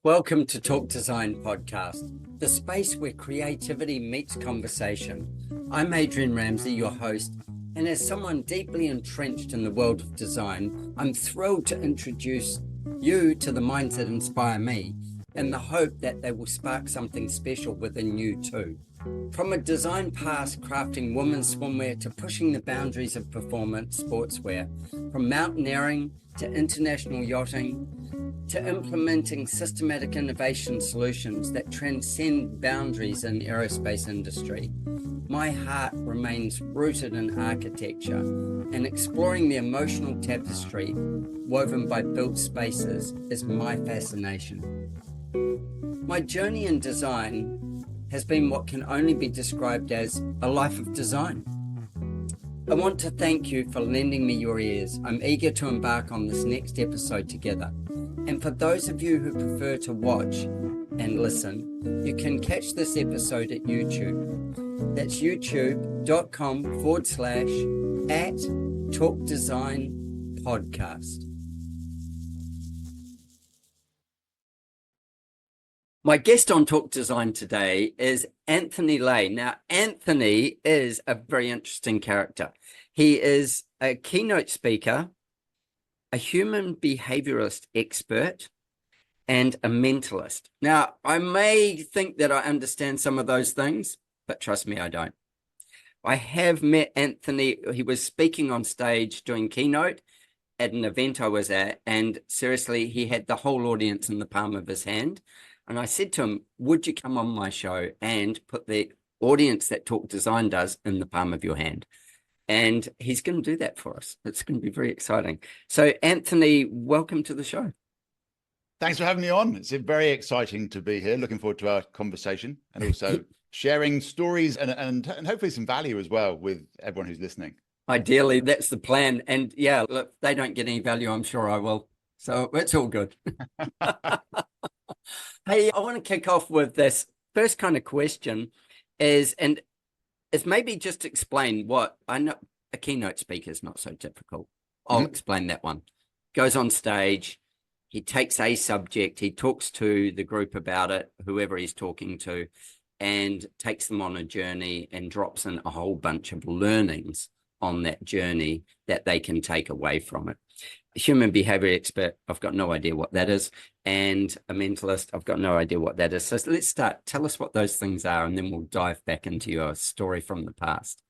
Welcome to Talk Design Podcast, the space where creativity meets conversation. I'm Adrian Ramsey, your host, and as someone deeply entrenched in the world of design, I'm thrilled to introduce you to the minds that inspire me in the hope that they will spark something special within you too. From a design past crafting women's swimwear to pushing the boundaries of performance sportswear, from mountaineering to international yachting, to implementing systematic innovation solutions that transcend boundaries in aerospace industry. My heart remains rooted in architecture and exploring the emotional tapestry woven by built spaces is my fascination. My journey in design has been what can only be described as a life of design. I want to thank you for lending me your ears. I'm eager to embark on this next episode together. And for those of you who prefer to watch and listen, you can catch this episode at YouTube. That's youtube.com/@TalkDesignPodcast. My guest on Talk Design today is Anthony Laye. Now, Anthony is a very interesting character. He is a keynote speaker, a human behaviorist expert, and a mentalist. Now, I may think that I understand some of those things, but trust me, I don't. I have met Anthony. He was speaking on stage doing keynote at an event I was at, and seriously, he had the whole audience in the palm of his hand. And I said to him, would you come on my show and put the audience that Talk Design does in the palm of your hand? And he's going to do that for us. It's going to be very exciting. So, Anthony, welcome to the show. Thanks for having me on. It's very exciting to be here. Looking forward to our conversation and also sharing stories and hopefully some value as well with everyone who's listening. Ideally, that's the plan. And yeah, look, if they don't get any value, I'm sure I will. So it's all good. Hey, I want to kick off with this first kind of question is maybe just explain what I know. A keynote speaker is not so difficult. I'll explain that one. Goes on stage, he takes a subject, he talks to the group about it, whoever he's talking to, and takes them on a journey and drops in a whole bunch of learnings on that journey that they can take away from it. A human behavior expert, I've got no idea what that is. And a mentalist, I've got no idea what that is. So let's start. Tell us what those things are, and then we'll dive back into your story from the past.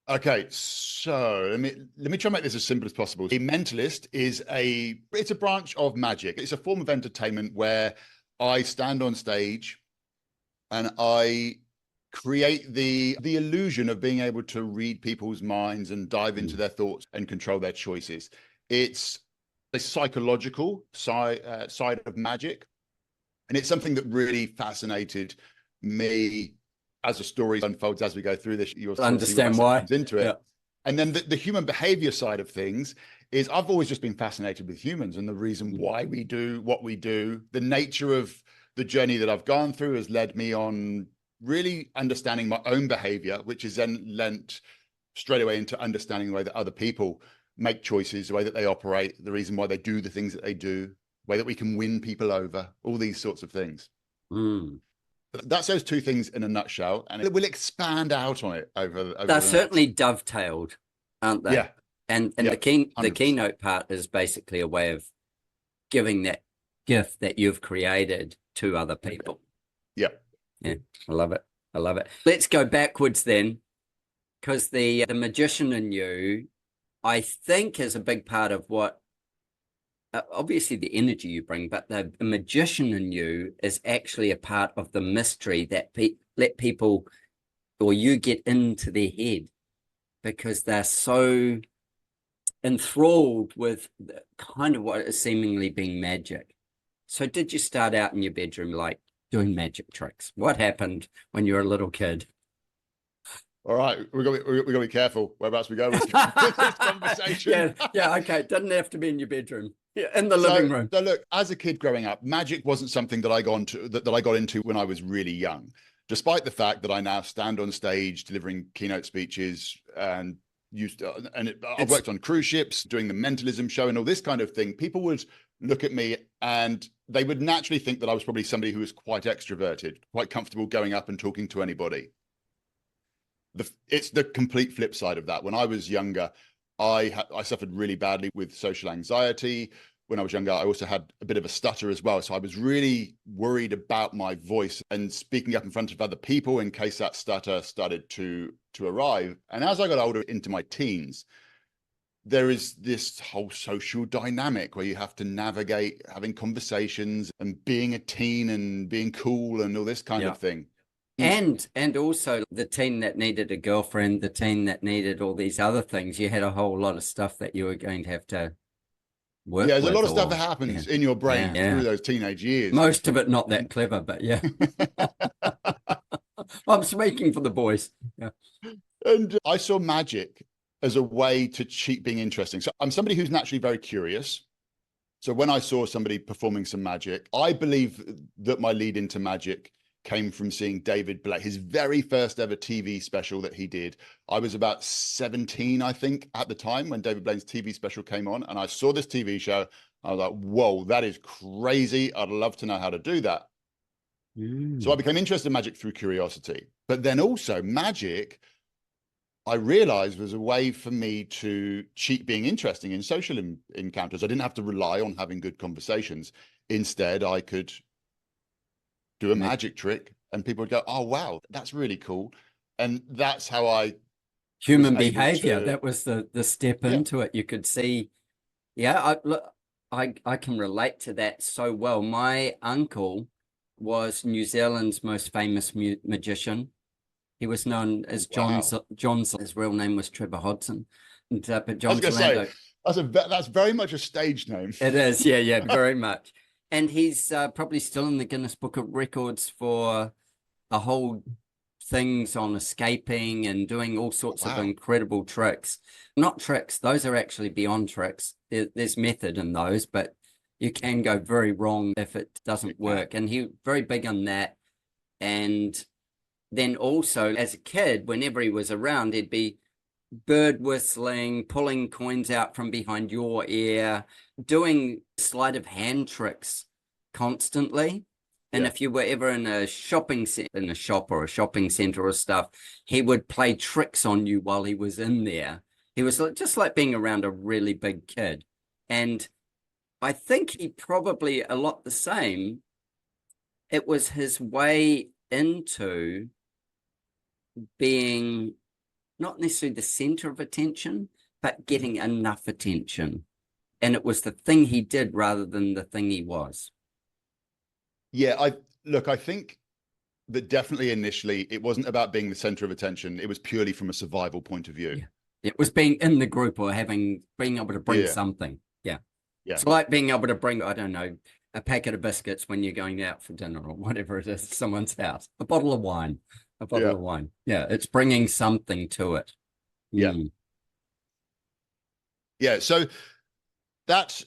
Okay, so let me try and make this as simple as possible. A mentalist is it's a branch of magic. It's a form of entertainment where I stand on stage and I create the illusion of being able to read people's minds and dive into their thoughts and control their choices. It's a psychological side of magic, and it's something that really fascinated me as the story unfolds as we go through this. You'll understand why comes into it. Yeah. And then the human behavior side of things is I've always just been fascinated with humans and the reason why we do what we do. The nature of the journey that I've gone through has led me on really understanding my own behavior, which is then lent straight away into understanding the way that other people make choices, the way that they operate, the reason why they do the things that they do, the way that we can win people over, all these sorts of things. That's those two things in a nutshell, and it will expand out on it over They're certainly dovetailed, aren't they? Yeah. And yeah, the keynote part is basically a way of giving that gift that you've created to other people. Yeah. I love it. Let's go backwards then, because the magician in you, I think, is a big part of what, obviously the energy you bring, but the magician in you is actually a part of the mystery that let people, or you get into their head because they're so enthralled with kind of what is seemingly being magic. So did you start out in your bedroom like doing magic tricks? What happened when you were a little kid? All right, we've got to be careful whereabouts we go with this conversation. yeah, okay. It doesn't have to be in your bedroom. Yeah, in the living room. So look, as a kid growing up, magic wasn't something that I got into when I was really young. Despite the fact that I now stand on stage delivering keynote speeches and I've worked on cruise ships, doing the mentalism show and all this kind of thing. People would look at me and they would naturally think that I was probably somebody who was quite extroverted, quite comfortable going up and talking to anybody. It's the complete flip side of that. When I was younger, I suffered really badly with social anxiety. When I was younger, I also had a bit of a stutter as well. So I was really worried about my voice and speaking up in front of other people in case that stutter started to arrive. And as I got older into my teens, there is this whole social dynamic where you have to navigate having conversations and being a teen and being cool and all this kind of thing. And also the teen that needed a girlfriend, the teen that needed all these other things. You had a whole lot of stuff that you were going to have to work with. There's a lot of stuff that happens in your brain through those teenage years. Most of it not that clever, but yeah. I'm speaking for the boys. Yeah. And I saw magic as a way to cheat being interesting. So I'm somebody who's naturally very curious. So when I saw somebody performing some magic, I believe that my lead into magic came from seeing David Blaine, his very first ever TV special that he did. I was about 17, I think, at the time when David Blaine's TV special came on. And I saw this TV show. I was like, whoa, that is crazy. I'd love to know how to do that. So I became interested in magic through curiosity. But then also magic, I realized, was a way for me to cheat being interesting in social encounters. I didn't have to rely on having good conversations. Instead, I could do a magic trick and people would go, oh, wow, that's really cool. And that's how I... Human behavior, that was the step into it. You could see, I can relate to that so well. My uncle was New Zealand's most famous magician. He was known as John's. His real name was Trevor Hodson. And, but John, I was going to say, that's very much a stage name. It is, yeah, very much. And he's probably still in the Guinness Book of Records for a whole things on escaping and doing all sorts of incredible tricks. Not tricks, those are actually beyond tricks. There's method in those, but you can go very wrong if it doesn't work. And he was very big on that. And then also as a kid, whenever he was around, he'd be bird whistling, pulling coins out from behind your ear, doing sleight of hand tricks constantly. And if you were ever in a shopping in a shop or a shopping center or stuff, he would play tricks on you while he was in there. He was just like being around a really big kid. And I think he probably a lot the same. It was his way into being not necessarily the center of attention, but getting enough attention. And it was the thing he did rather than the thing he was. Yeah, I think that definitely initially it wasn't about being the center of attention. It was purely from a survival point of view. Yeah. It was being in the group or being able to bring something. Yeah. It's like being able to bring, I don't know, a packet of biscuits when you're going out for dinner or whatever it is, someone's house, a bottle of wine. Yeah, it's bringing something to it. Yeah, so that's,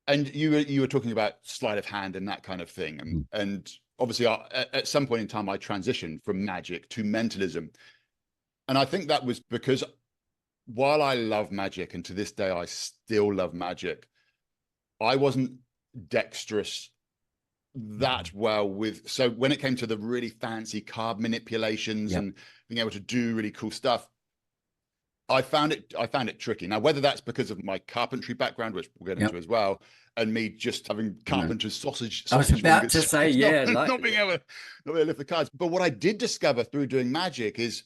and you were talking about sleight of hand and that kind of thing. And obviously at some point in time, I transitioned from magic to mentalism. And I think that was because while I love magic, and to this day, I still love magic, I wasn't dexterous that well with, so when it came to the really fancy card manipulations and being able to do really cool stuff, I found it tricky. Now, whether that's because of my carpentry background, which we'll get into as well, and me just having carpenter's sausage I was about to say, not being able to lift the cards. But what I did discover through doing magic is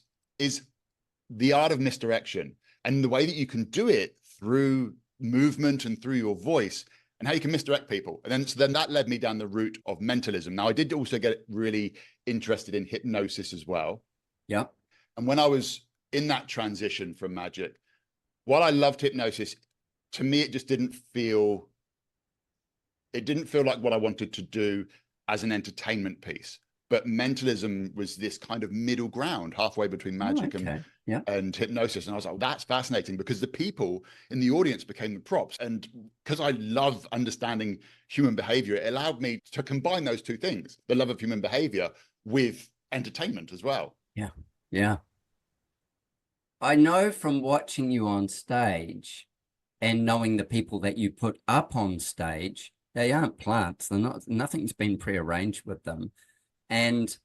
the art of misdirection and the way that you can do it through movement and through your voice, and how you can misdirect people. And then that led me down the route of mentalism. Now, I did also get really interested in hypnosis as well. Yeah. And when I was in that transition from magic, while I loved hypnosis, to me, it just didn't feel like what I wanted to do as an entertainment piece. But mentalism was this kind of middle ground, halfway between magic and hypnosis. And I was like, well, that's fascinating, because the people in the audience became the props. And because I love understanding human behavior, it allowed me to combine those two things, the love of human behavior with entertainment as well. Yeah. Yeah. I know from watching you on stage and knowing the people that you put up on stage, They aren't plants. They're not, nothing's been prearranged with them. And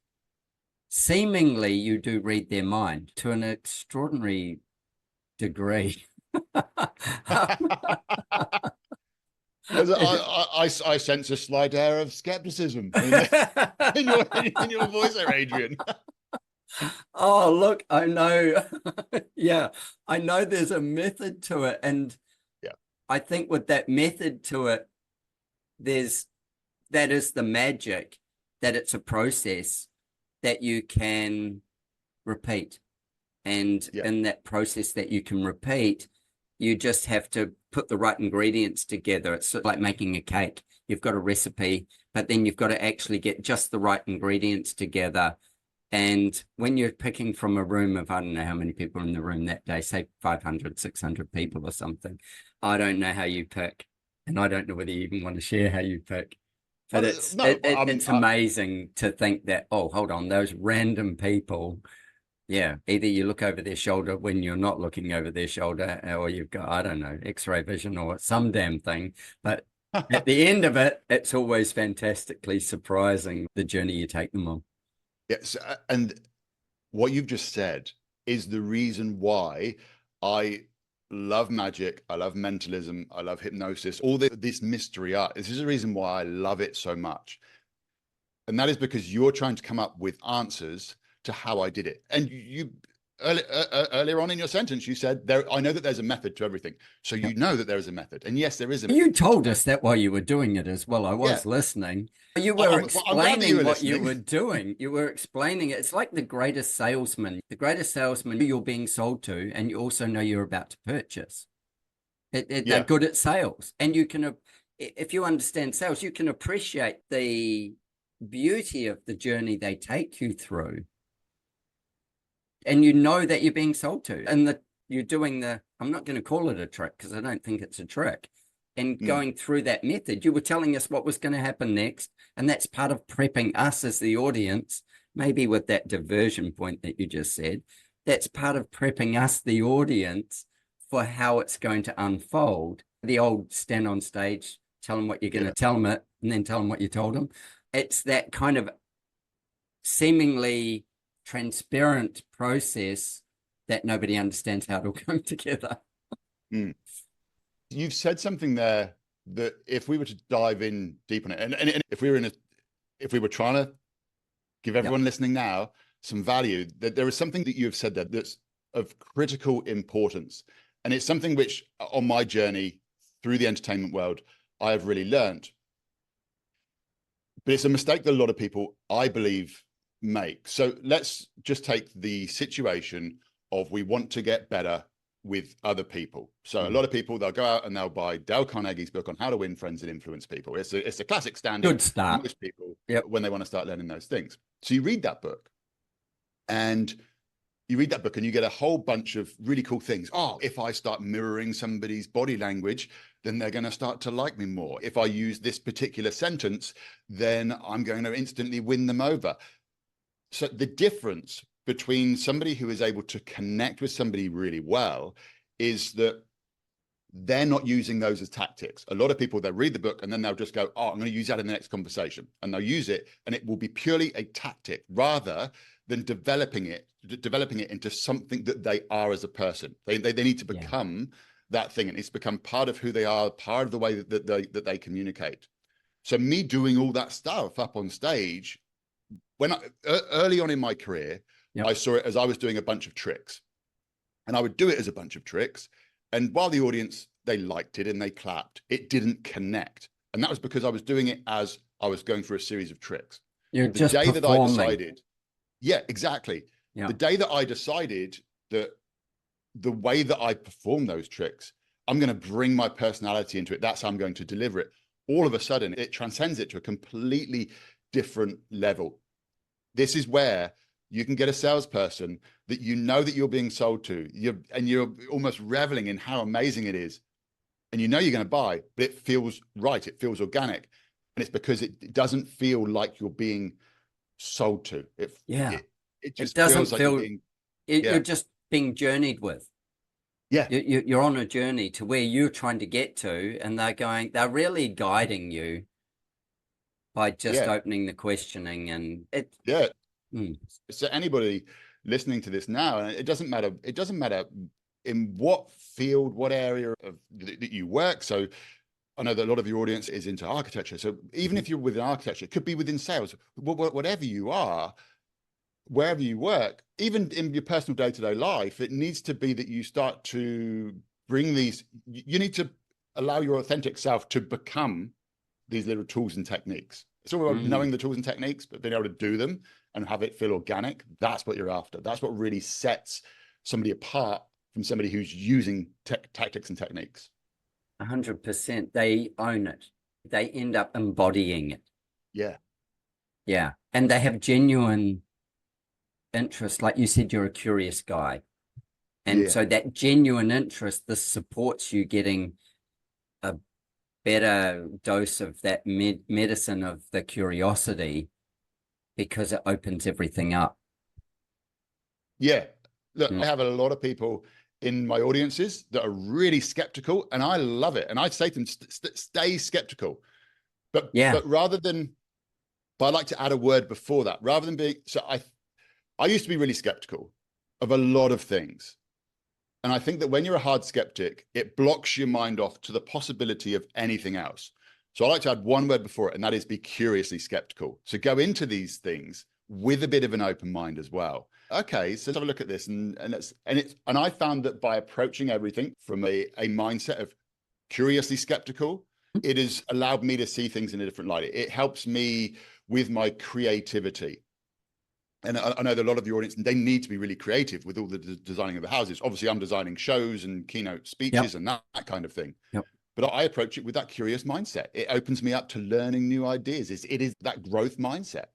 seemingly you do read their mind to an extraordinary degree. I sense a slight air of skepticism in your voice there, Adrian. Oh, look, I know. Yeah, I know there's a method to it. And Yeah, I think with that method to it, there's that is the magic, that it's a process that you can repeat. And yeah, in that process that you can repeat, you just have to put the right ingredients together. It's sort of like making a cake. You've got a recipe, but then you've got to actually get just the right ingredients together. And when you're picking from a room of, I don't know how many people in the room that day, say 500, 600 people or something, I don't know how you pick. And I don't know whether you even want to share how you pick. But no, it's amazing to think that, oh, hold on, those random people, yeah, either you look over their shoulder when you're not looking over their shoulder, or you've got, I don't know, X-ray vision or some damn thing. But at the end of it, it's always fantastically surprising the journey you take them on. yes, and what you've just said is the reason why I love magic, I love mentalism, I love hypnosis, all this mystery art. This is the reason why I love it so much. And that is because you're trying to come up with answers to how I did it. And you earlier on in your sentence, you said there, I know that there's a method to everything. So you know that there is a method. And yes, there is a You method. told us that while you were doing it as well. I Yeah. was listening. You I- were I'm glad that you explaining were what you listening. were doing. You were explaining it. It's like the greatest salesman. The greatest salesman you're being sold to, and you also know you're about to purchase. They're Yeah. good at sales. And you can, if you understand sales, you can appreciate the beauty of the journey they take you through. And you know that you're being sold to, and that you're doing the, I'm not going to call it a trick because I don't think it's a trick. And going through that method, you were telling us what was going to happen next. And that's part of prepping us as the audience, maybe with that diversion point that you just said. That's part of prepping us, the audience, for how it's going to unfold. The old stand on stage, tell them what you're going to tell them it, and then tell them what you told them. It's that kind of seemingly transparent process that nobody understands how it all come together. Mm. You've said something there that if we were to dive in deep on it, and if we were if we were trying to give everyone listening now some value, that there is something that you have said there that's of critical importance. And it's something which on my journey through the entertainment world, I have really learned. But it's a mistake that a lot of people, I believe, make. So let's just take the situation of we want to get better with other people. So a lot of people, they'll go out and they'll buy Dale Carnegie's book on how to win friends and influence people. It's a classic standard. Good start. Most people, when they want to start learning those things. So you read that book and you get a whole bunch of really cool things. Oh, if I start mirroring somebody's body language, then they're going to start to like me more. If I use this particular sentence, then I'm going to instantly win them over. So the difference between somebody who is able to connect with somebody really well is that they're not using those as tactics. A lot of people, they'll read the book and then they'll just go, oh, I'm going to use that in the next conversation. And they'll use it and it will be purely a tactic rather than developing it into something that they are as a person. They need to become that thing. And it's become part of who they are, part of the way that they communicate. So me doing all that stuff up on stage, early on in my career, I saw it as I was doing a bunch of tricks. And I would do it as a bunch of tricks. And while the audience, they liked it and they clapped, it didn't connect. And that was because I was doing it as I was going through a series of tricks. You're the just day performing. that I decided, yeah, exactly. Yeah. The day that I decided that the way that I perform those tricks, I'm going to bring my personality into it. That's how I'm going to deliver it. All of a sudden, it transcends it to a completely different level. This is where you can get a salesperson that you know that you're being sold to, you're almost reveling in how amazing it is. And you know you're going to buy, but it feels right. It feels organic. And it's because it doesn't feel like you're being sold to. It just doesn't feels like feel, you're being, you're just being journeyed with. Yeah, You're on a journey to where you're trying to get to, and they're really guiding you by just yeah, opening the questioning and it. yeah. Mm, So anybody listening to this now, and it doesn't matter in what field, what area of that you work. So I know that a lot of your audience is into architecture. So even mhm. if you're within architecture, it could be within sales, whatever you are, wherever you work, even in your personal day-to-day life, it needs to be that you start to bring these, you need to allow your authentic self to become these little tools and techniques. It's all about Mm, knowing the tools and techniques, but being able to do them and have it feel organic. That's what you're after. That's what really sets somebody apart from somebody who's using tactics and techniques. 100%. They own it. They end up embodying it. Yeah. Yeah. And they have genuine interest. Like you said, you're a curious guy. And Yeah. so that genuine interest, this supports you getting a better dose of that medicine of the curiosity because it opens everything up. Yeah. Look, Mm. I have a lot of people in my audiences that are really skeptical, and I love it. And I say to them, stay skeptical. Yeah. But rather than, but I like to add a word before that, rather than being, so I used to be really skeptical of a lot of things. And I think that when you're a hard skeptic, it blocks your mind off to the possibility of anything else. So I like to add one word before it, and that is be curiously skeptical. So go into these things with a bit of an open mind as well. Okay, so let's have a look at this. And I found that by approaching everything from a mindset of curiously skeptical, it has allowed me to see things in a different light. It helps me with my creativity. And I know that a lot of your audience, they need to be really creative with all the designing of the houses. Obviously, I'm designing shows and keynote Yep. speeches and that kind of thing. Yep. But I approach it with that curious mindset. It opens me up to learning new ideas. It is that growth mindset.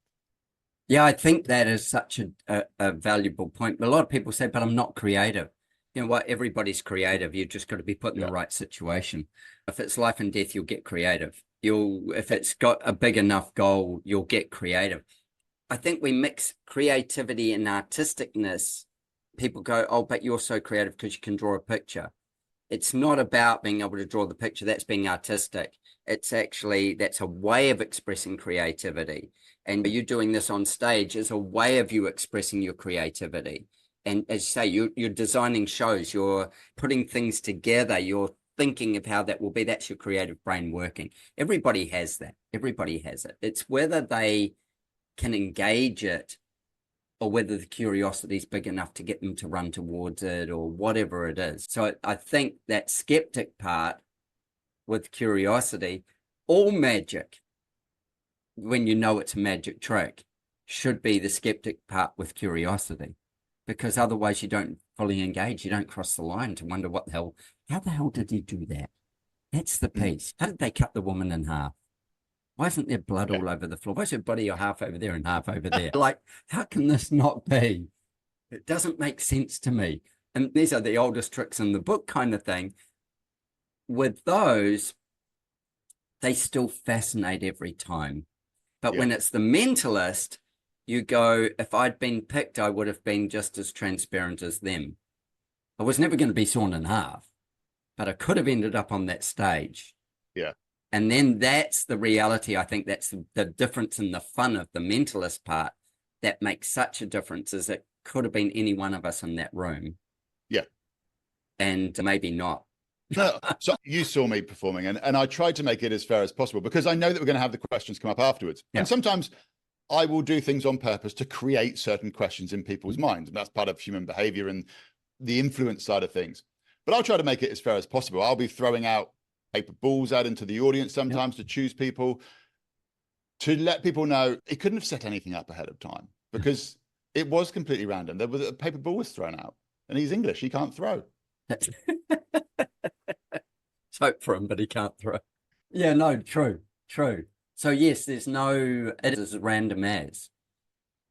Yeah, I think that is such a valuable point. A lot of people say, but I'm not creative. You know what? Everybody's creative. You just got to be put in the Yeah. right situation. If it's life and death, you'll get creative. If it's got a big enough goal, you'll get creative. I think we mix creativity and artisticness. People go, oh, but you're so creative because you can draw a picture. It's not about being able to draw the picture. That's being artistic. It's actually, that's a way of expressing creativity. And you doing this on stage is a way of you expressing your creativity. And as you say, you're designing shows, you're putting things together, you're thinking of how that will be. That's your creative brain working. Everybody has that. Everybody has it. It's whether they can engage it or whether the curiosity is big enough to get them to run towards it or whatever it is. So I think that skeptic part with curiosity, all magic, when you know it's a magic trick, should be the skeptic part with curiosity, because otherwise you don't fully engage. You don't cross the line to wonder how the hell did he do that? That's the Mm. piece. How did they cut the woman in half? Why isn't there blood Yeah. all over the floor? Why is her body half over there and half over there? Like, how can this not be? It doesn't make sense to me. And these are the oldest tricks in the book kind of thing. With those, they still fascinate every time. But Yeah. when it's the mentalist, you go, if I'd been picked, I would have been just as transparent as them. I was never going to be sawn in half, but I could have ended up on that stage. Yeah. And then that's the reality. I think that's the difference in the fun of the mentalist part that makes such a difference, is it could have been any one of us in that room. Yeah. And maybe not. No, so you saw me performing, and I tried to make it as fair as possible because I know that we're going to have the questions come up afterwards. Yeah. And sometimes I will do things on purpose to create certain questions in people's minds. And that's part of human behavior and the influence side of things. But I'll try to make it as fair as possible. I'll be throwing out paper balls out into the audience sometimes to choose people, to let people know it couldn't have set anything up ahead of time because it was completely random. There was a paper ball was thrown out, and he's English. He can't throw. Hope for him, but he can't throw. Yeah, no, true. So yes, there's no, it is as random as.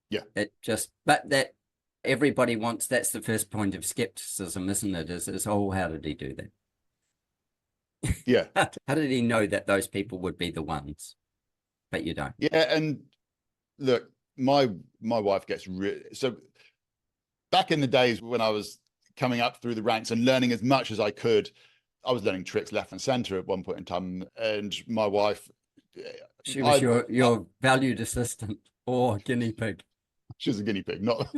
Yeah. It just, but that everybody wants, that's the first point of skepticism, isn't it? Is oh, how did he do that? Yeah. How did he know that those people would be the ones? But you don't. Yeah. And look, my wife gets so back in the days when I was coming up through the ranks and learning as much as I could. I was learning tricks left and center at one point in time, and my wife, she was your valued assistant or guinea pig. She was a guinea pig, not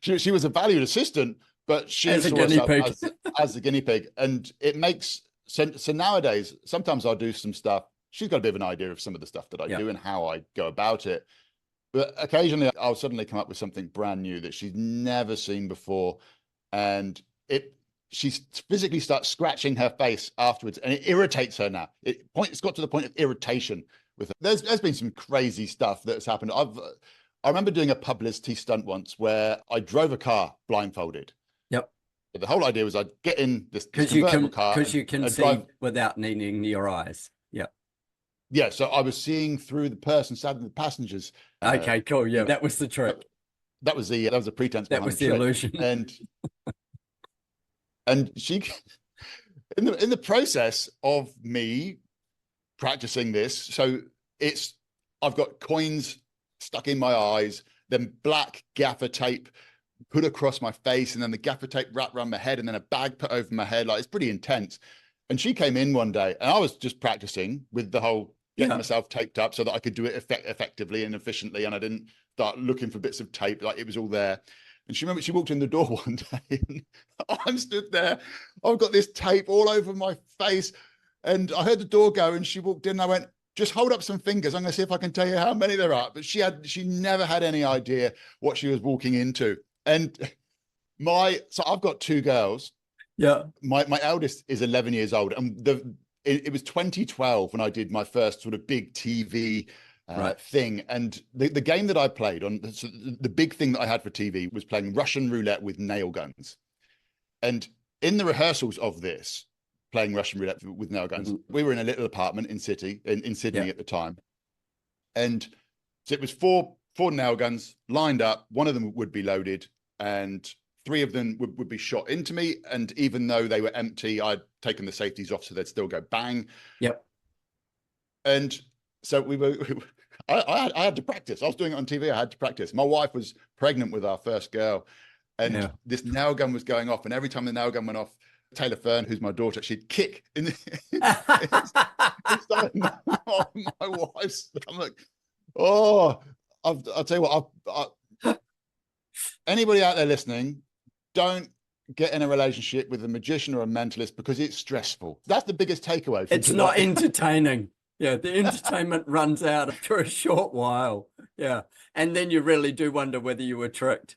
she was a valued assistant, but she as saw herself as a guinea pig. And it makes so nowadays, sometimes I'll do some stuff. She's got a bit of an idea of some of the stuff that I do and how I go about it. But occasionally I'll suddenly come up with something brand new that she's never seen before. And she physically starts scratching her face afterwards, and it irritates her now. It's got to the point of irritation with her. There's been some crazy stuff that's happened. I remember doing a publicity stunt once where I drove a car blindfolded. Yep. But the whole idea was I'd get in this convertible car. Because you can see without needing your eyes. Yep. Yeah, so I was seeing through the person sat in the passengers. Okay, cool. Yeah, that was the trick. That was a pretense. That was the illusion. And she, in the process of me practicing this, so I've got coins stuck in my eyes, then black gaffer tape put across my face, and then the gaffer tape wrapped around my head, and then a bag put over my head. Like, it's pretty intense. And she came in one day, and I was just practicing with the whole getting myself taped up so that I could do it effectively and efficiently, and I didn't start looking for bits of tape. Like, it was all there. And she walked in the door one day, and I'm stood there. I've got this tape all over my face, and I heard the door go, and she walked in, and I went, just hold up some fingers. I'm going to see if I can tell you how many there are. But she never had any idea what she was walking into. And so I've got two girls. Yeah. My eldest is 11 years old, and it was 2012 when I did my first sort of big TV thing. And the game that I played on, so the big thing that I had for TV was playing Russian roulette with nail guns. And in the rehearsals of this, playing Russian roulette with nail guns, we were in a little apartment in Sydney at the time. And so it was four nail guns lined up. One of them would be loaded, and three of them would be shot into me. And even though they were empty, I'd taken the safeties off so they'd still go bang. Yep. And so I had to practice. I was doing it on TV. I had to practice. My wife was pregnant with our first girl, and this nail gun was going off. And every time the nail gun went off, Taylor Fern, who's my daughter, she'd kick inside my wife's stomach. Oh, I'll tell you what. Anybody out there listening, don't get in a relationship with a magician or a mentalist, because it's stressful. That's the biggest takeaway. It's not entertaining. Yeah, the entertainment runs out after a short while. Yeah, and then you really do wonder whether you were tricked.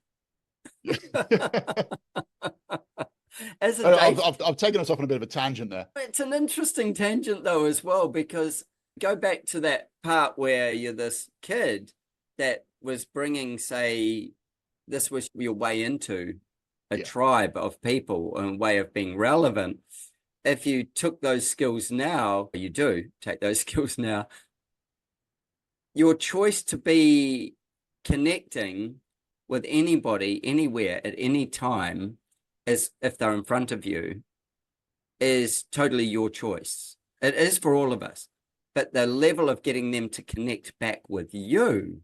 I've taken us off on a bit of a tangent there. It's an interesting tangent though as well, because go back to that part where you're this kid that was bringing, say, this was your way into a tribe of people and a way of being relevant. If you took those skills now, you do take those skills now, your choice to be connecting with anybody, anywhere, at any time, as if they're in front of you, is totally your choice. It is for all of us. But the level of getting them to connect back with you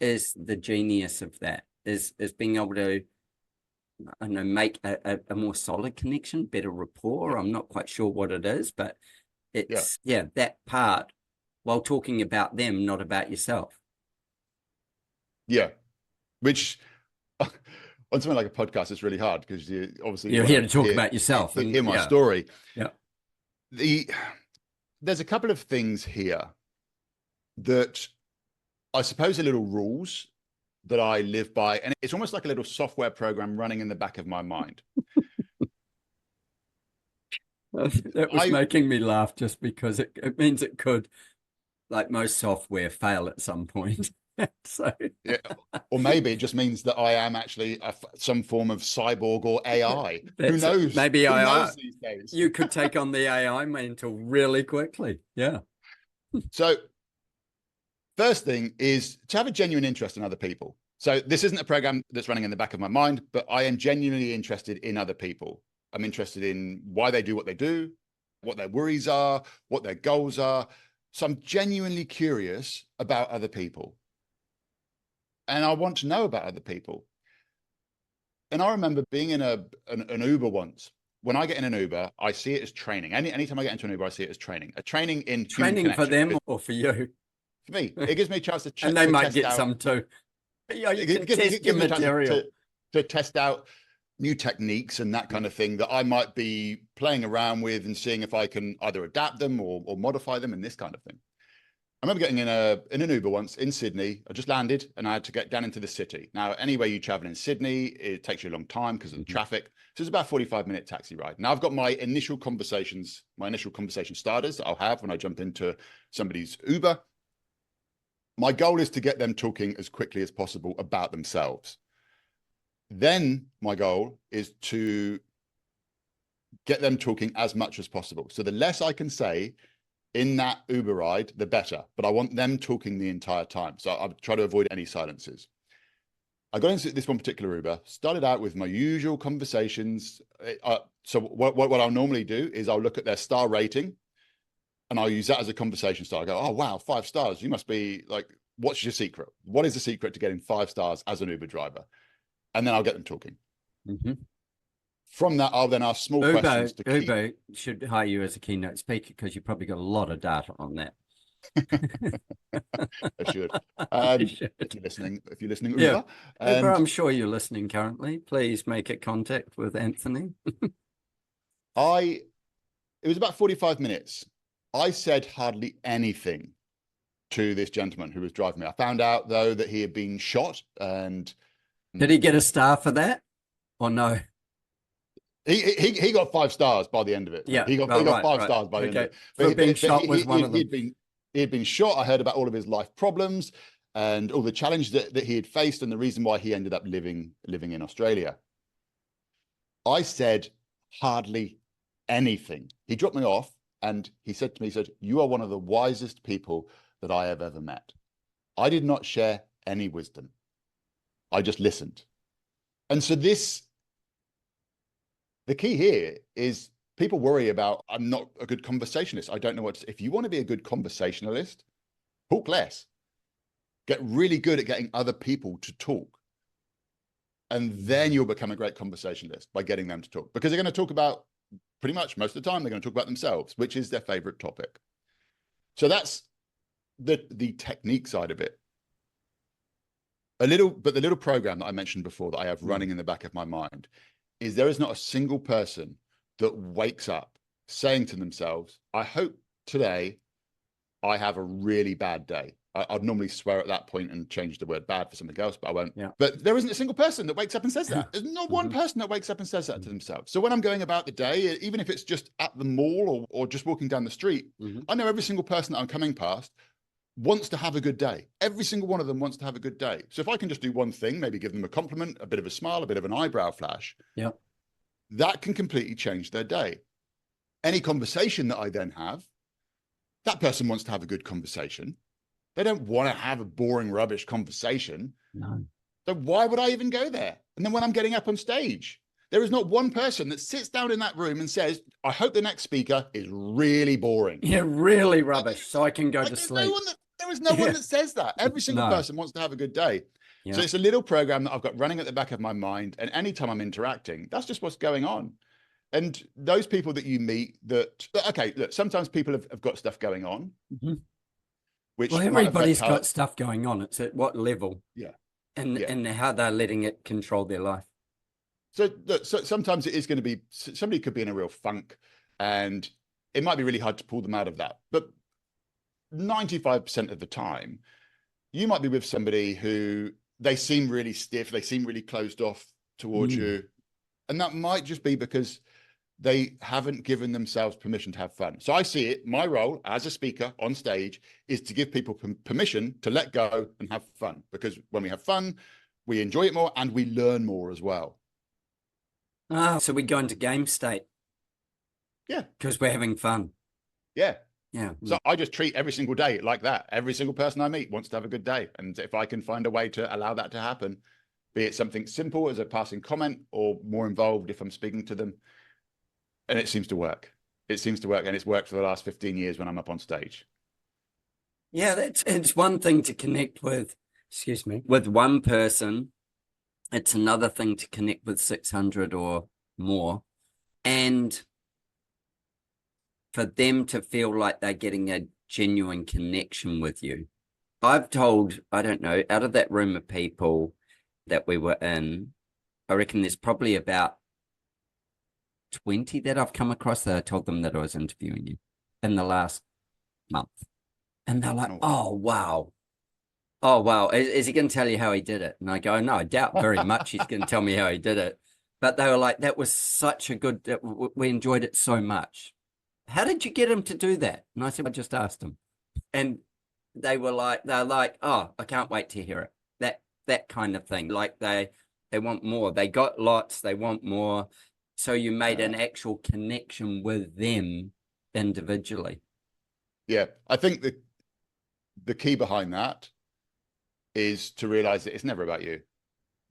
is the genius of that, is being able to, I don't know, make a more solid connection, better rapport. I'm not quite sure what it is, but it's, that part, while talking about them, not about yourself. Yeah, which on something like a podcast, it's really hard, because you're here to talk about yourself and hear my story. Yeah. There's a couple of things here that I suppose are little rules that I live by, and it's almost like a little software program running in the back of my mind. That was making me laugh, just because it means it could, like most software, fail at some point. So yeah, or maybe it just means that I am actually some form of cyborg or AI. Who knows? Maybe Who AI. knows these days? You could take on the AI mantle really quickly. Yeah. So first thing is to have a genuine interest in other people. So this isn't a program that's running in the back of my mind, but I am genuinely interested in other people. I'm interested in why they do what they do, what their worries are, what their goals are. So I'm genuinely curious about other people. And I want to know about other people. And I remember being in an Uber once. When I get in an Uber, I see it as training. Anytime I get into an Uber, I see it as training. A training in human Training for connection. them or for you? For me, it gives me a chance to And they to might test get out. some too. You It can test your gives me a chance material. to test out new techniques and that kind of thing that I might be playing around with and seeing if I can either adapt them or modify them and this kind of thing. I remember getting in an Uber once in Sydney. I just landed and I had to get down into the city. Now, anyway you travel in Sydney, it takes you a long time because of the traffic. So it's about a 45-minute taxi ride. Now I've got my initial conversation starters that I'll have when I jump into somebody's Uber. My goal is to get them talking as quickly as possible about themselves. Then my goal is to get them talking as much as possible. So the less I can say in that Uber ride, the better. But I want them talking the entire time. So I try to avoid any silences. I got into this one particular Uber, started out with my usual conversations. So what I'll normally do is I'll look at their star rating and I'll use that as a conversation starter. I go, oh, wow, 5 stars. You must be like, what's your secret? What is the secret to getting 5 stars as an Uber driver? And then I'll get them talking. From that, I'll then ask small questions to keep. Uber should hire you as a keynote speaker because you've probably got a lot of data on that. I should. If you're listening, Uber. Yeah. Uber, I'm sure you're listening currently. Please make a contact with Anthony. It was about 45 minutes. I said hardly anything to this gentleman who was driving me. I found out though that he had been shot. And did he get a star for that or no? He got 5 stars by the end of it. Yeah, he got 5 stars by the end of it. But being shot was one of them. He had been shot. I heard about all of his life problems and all the challenges that he had faced and the reason why he ended up living in Australia. I said hardly anything. He dropped me off and he said to me, you are one of the wisest people that I have ever met. I did not share any wisdom. I just listened. And so the key here is people worry about, I'm not a good conversationalist. I don't know what to say. If you want to be a good conversationalist, talk less. Get really good at getting other people to talk. And then you'll become a great conversationalist by getting them to talk. Because they're going to talk about, pretty much most of the time, they're going to talk about themselves, which is their favorite topic. So that's the technique side of it. But the little program that I mentioned before that I have running in the back of my mind is there is not a single person that wakes up saying to themselves, I hope today I have a really bad day. I'd normally swear at that point and change the word bad for something else, but I won't. Yeah. But there isn't a single person that wakes up and says that. There's not one person that wakes up and says that to themselves. So when I'm going about the day, even if it's just at the mall or just walking down the street, I know every single person that I'm coming past wants to have a good day. Every single one of them wants to have a good day. So if I can just do one thing, maybe give them a compliment, a bit of a smile, a bit of an eyebrow flash, that can completely change their day. Any conversation that I then have, that person wants to have a good conversation. They don't want to have a boring, rubbish conversation. No. So why would I even go there? And then when I'm getting up on stage, there is not one person that sits down in that room and says, I hope the next speaker is really boring. Yeah, really rubbish, so I can go to sleep. There is no one that says that. Every single person wants to have a good day. So it's a little program that I've got running at the back of my mind. And anytime I'm interacting, that's just what's going on. And those people that you meet okay, look, sometimes people have got stuff going on. Which everybody's got stuff going on. It's at what level? Yeah. And how they're letting it control their life. So sometimes it is going to be, somebody could be in a real funk and it might be really hard to pull them out of that. But 95% of the time, you might be with somebody who they seem really stiff, they seem really closed off towards you. And that might just be because they haven't given themselves permission to have fun. So I see it, my role as a speaker on stage is to give people permission to let go and have fun. Because when we have fun, we enjoy it more and we learn more as well. So we go into game state. Yeah. Because we're having fun. Yeah. Yeah. So I just treat every single day like that. Every single person I meet wants to have a good day. And if I can find a way to allow that to happen, be it something simple as a passing comment or more involved if I'm speaking to them, and it seems to work. It seems to work, and it's worked for the last 15 years when I'm up on stage. Yeah, it's one thing to connect with, with one person It's another thing to connect with 600 or more, and for them to feel like they're getting a genuine connection with you. I've told, I don't know, out of that room of people that we were in, I reckon there's probably about 20 that I've come across that I told them that I was interviewing you in the last month. And they're like, oh, wow. Oh, wow. Is he going to tell you how he did it? And I go, no, I doubt very much he's going to tell me how he did it. But they were like, that was such a good, we enjoyed it so much. How did you get him to do that? And I said, I just asked him. And they're like, oh, I can't wait to hear it. That kind of thing. Like they want more. They got lots, they want more. So you made an actual connection with them individually. Yeah. I think the key behind that is to realize that it's never about you.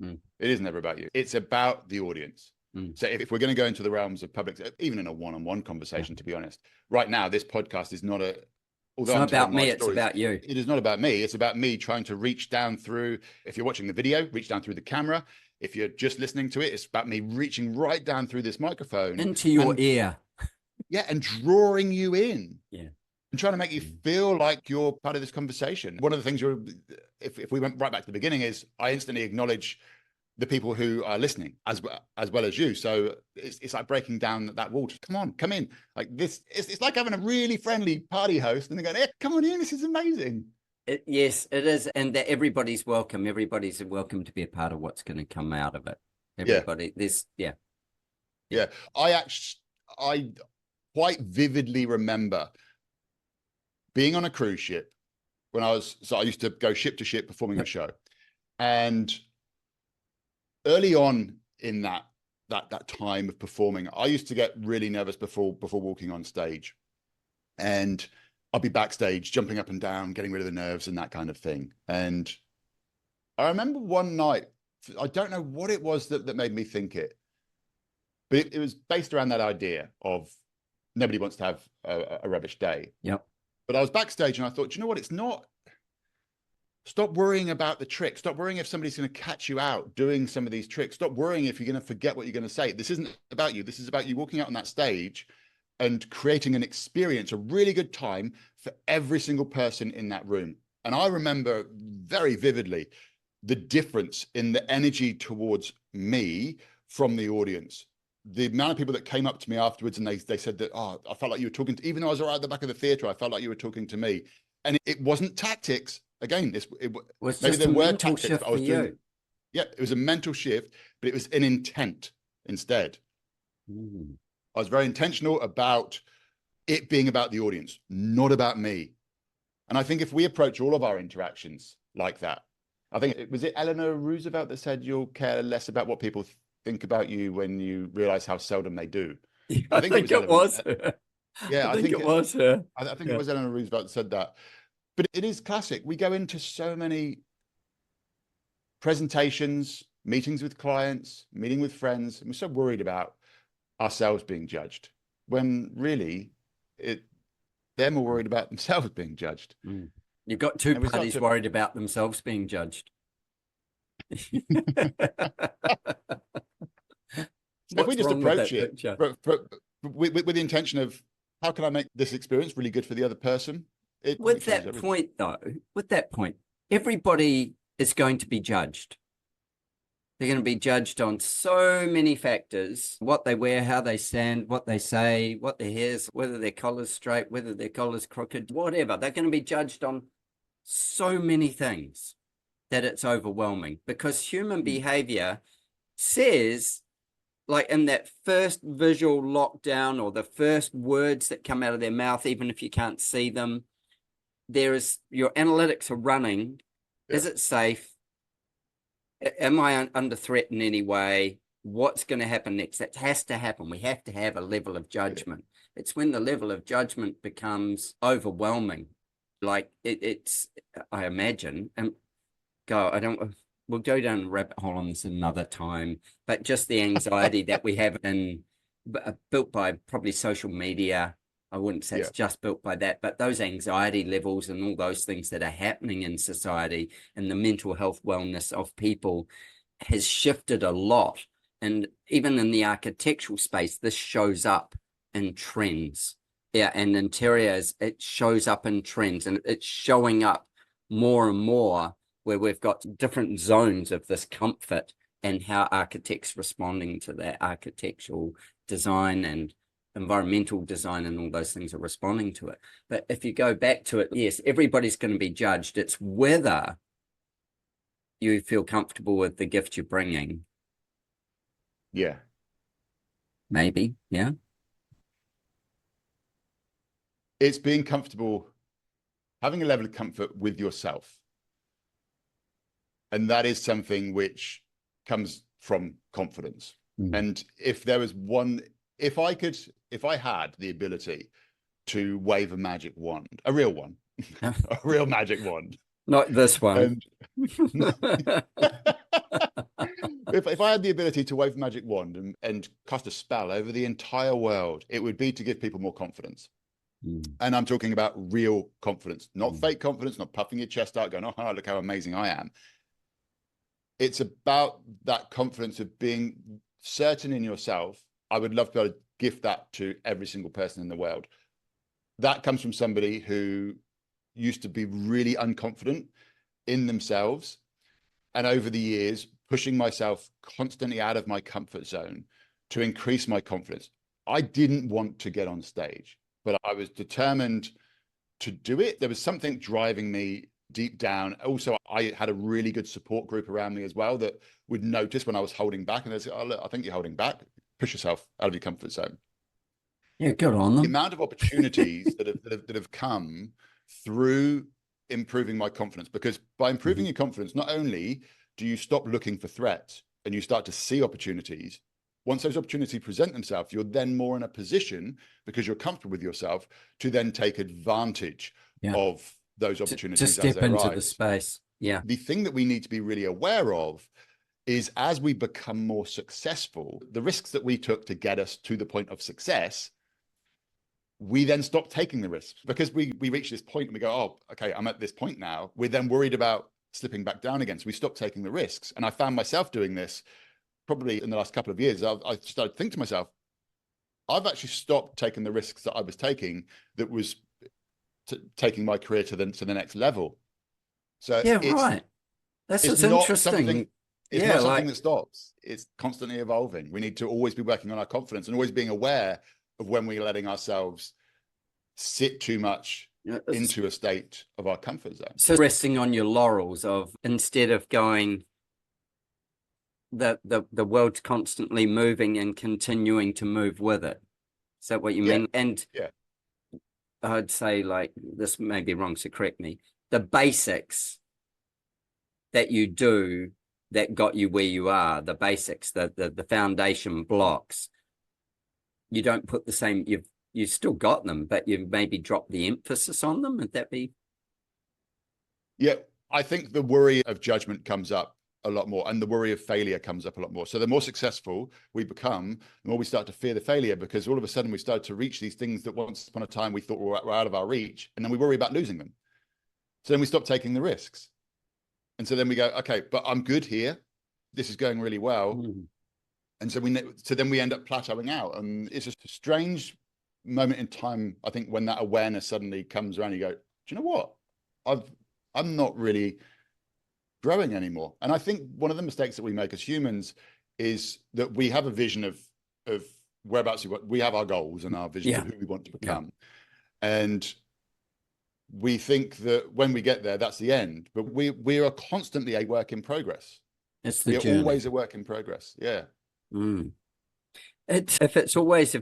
It is never about you. It's about the audience. So if we're going to go into the realms of public, even in a one-on-one conversation, to be honest, right now, this podcast is not it's not about me, it's about you. It is not about me. It's about me trying to reach down through, if you're watching the video, reach down through the camera. If you're just listening to it, it's about me reaching right down through this microphone. Into your ear. Yeah, and drawing you in. Yeah. And trying to make you feel like you're part of this conversation. One of the things if we went right back to the beginning, is I instantly acknowledge the people who are listening as well as you. So it's like breaking down that wall. Just come on, come in. Like this, it's like having a really friendly party host and they're going, hey, come on in, this is amazing. Yes, it is. And that everybody's welcome. Everybody's welcome to be a part of what's going to come out of it. Everybody, Yeah. I quite vividly remember being on a cruise ship when I used to go ship to ship performing a show. And early on in that time of performing, I used to get really nervous before walking on stage. And I'd be backstage jumping up and down, getting rid of the nerves and that kind of thing. And I remember one night, I don't know what it was that made me think it, but it was based around that idea of nobody wants to have a rubbish day. Yep. But I was backstage and I thought, you know what? It's not. Stop worrying about the trick. Stop worrying if somebody's going to catch you out doing some of these tricks. Stop worrying if you're going to forget what you're going to say. This isn't about you. This is about you walking out on that stage and creating an experience, a really good time for every single person in that room. And I remember very vividly the difference in the energy towards me from the audience. The amount of people that came up to me afterwards and they said that, oh, I felt like you were talking to, even though I was right at the back of the theater, I felt like you were talking to me. And it wasn't tactics. Again, it was maybe just there a were mental tactics, shift but I was for doing, you. yeah, it was a mental shift, but it was an intent instead. I was very intentional about it being about the audience, not about me. And I think if we approach all of our interactions like that, I think it was Eleanor Roosevelt that said you'll care less about what people think about you when you realize how seldom they do. I think it was her. Yeah, I think it was her. I think it was Eleanor Roosevelt that said that. But it is classic. We go into so many presentations, meetings with clients, meeting with friends, and we're so worried about ourselves being judged when really they're more worried about themselves being judged. You've got two parties worried about themselves being judged. If we just approach it with the intention of how can I make this experience really good for the other person? With that point, everybody is going to be judged. They're going to be judged on so many factors: what they wear, how they stand, what they say, what their hair's, whether their collar's straight, whether their collar's crooked, whatever. They're going to be judged on so many things that it's overwhelming, because human behavior says, like in that first visual lockdown or the first words that come out of their mouth, even if you can't see them, your analytics are running. Yeah. Is it safe? Am I under threat in any way? What's going to happen next? That has to happen. We have to have a level of judgment. Yeah. It's when the level of judgment becomes overwhelming. Like it's, I imagine, and we'll go down a rabbit hole on this another time, but just the anxiety that we have built by probably social media. I wouldn't say it's just built by that, but those anxiety levels and all those things that are happening in society and the mental health wellness of people, has shifted a lot. And even in the architectural space, this shows up in trends. Yeah, and interiors, it shows up in trends, and it's showing up more and more where we've got different zones of this comfort and how architects responding to that architectural design and environmental design and all those things are responding to it. But if you go back to it, yes, everybody's going to be judged. It's whether you feel comfortable with the gift you're bringing. Yeah. Maybe, yeah. It's being comfortable, having a level of comfort with yourself. And that is something which comes from confidence. And if there was one, if I had the ability to wave a magic wand, a real one, a real magic wand. Not this one. If I had the ability to wave a magic wand and cast a spell over the entire world, it would be to give people more confidence. And I'm talking about real confidence, not fake confidence, not puffing your chest out, going, oh, look how amazing I am. It's about that confidence of being certain in yourself. I would love to be able to gift that to every single person in the world. That comes from somebody who used to be really unconfident in themselves. And over the years, pushing myself constantly out of my comfort zone to increase my confidence. I didn't want to get on stage, but I was determined to do it. There was something driving me deep down. Also, I had a really good support group around me as well that would notice when I was holding back, and they'd say, oh, look, I think you're holding back. Push yourself out of your comfort zone. Yeah, good on them. The amount of opportunities that have come through improving my confidence, because by improving your confidence, not only do you stop looking for threats and you start to see opportunities. Once those opportunities present themselves, you're then more in a position, because you're comfortable with yourself, to then take advantage of those opportunities to step as they into arise. the space. Yeah. The thing that we need to be really aware of is, as we become more successful, the risks that we took to get us to the point of success, we then stop taking the risks, because we reach this point and we go, oh, okay, I'm at this point now. We're then worried about slipping back down again. So we stop taking the risks. And I found myself doing this probably in the last couple of years. I started to think to myself, I've actually stopped taking the risks that I was taking, that was taking my career to the next level. So yeah, right. That's it's not interesting. It's not something that stops. It's constantly evolving. We need to always be working on our confidence and always being aware of when we're letting ourselves sit too much into a state of our comfort zone. So resting on your laurels of, instead of going, the world's constantly moving and continuing to move with it. Is that what you mean? And I'd say, like, this may be wrong, so correct me. The basics that you do that got you where you are, the basics, the foundation blocks, you don't put the same, you've still got them, but you've maybe dropped the emphasis on them. Would that be? Yeah, I think the worry of judgment comes up a lot more, and the worry of failure comes up a lot more. So the more successful we become, the more we start to fear the failure, because all of a sudden we start to reach these things that once upon a time we thought were out of our reach, and then we worry about losing them. So then we stop taking the risks. And so then we go, okay, but I'm good here. This is going really well. And so then we end up plateauing out. And it's just a strange moment in time, I think, when that awareness suddenly comes around. You go, do you know what? I'm not really growing anymore. And I think one of the mistakes that we make as humans is that we have a vision of whereabouts we have our goals and our vision of who we want to become. And we think that when we get there, that's the end. But we are constantly a work in progress. It's the journey. We're always a work in progress. Yeah. If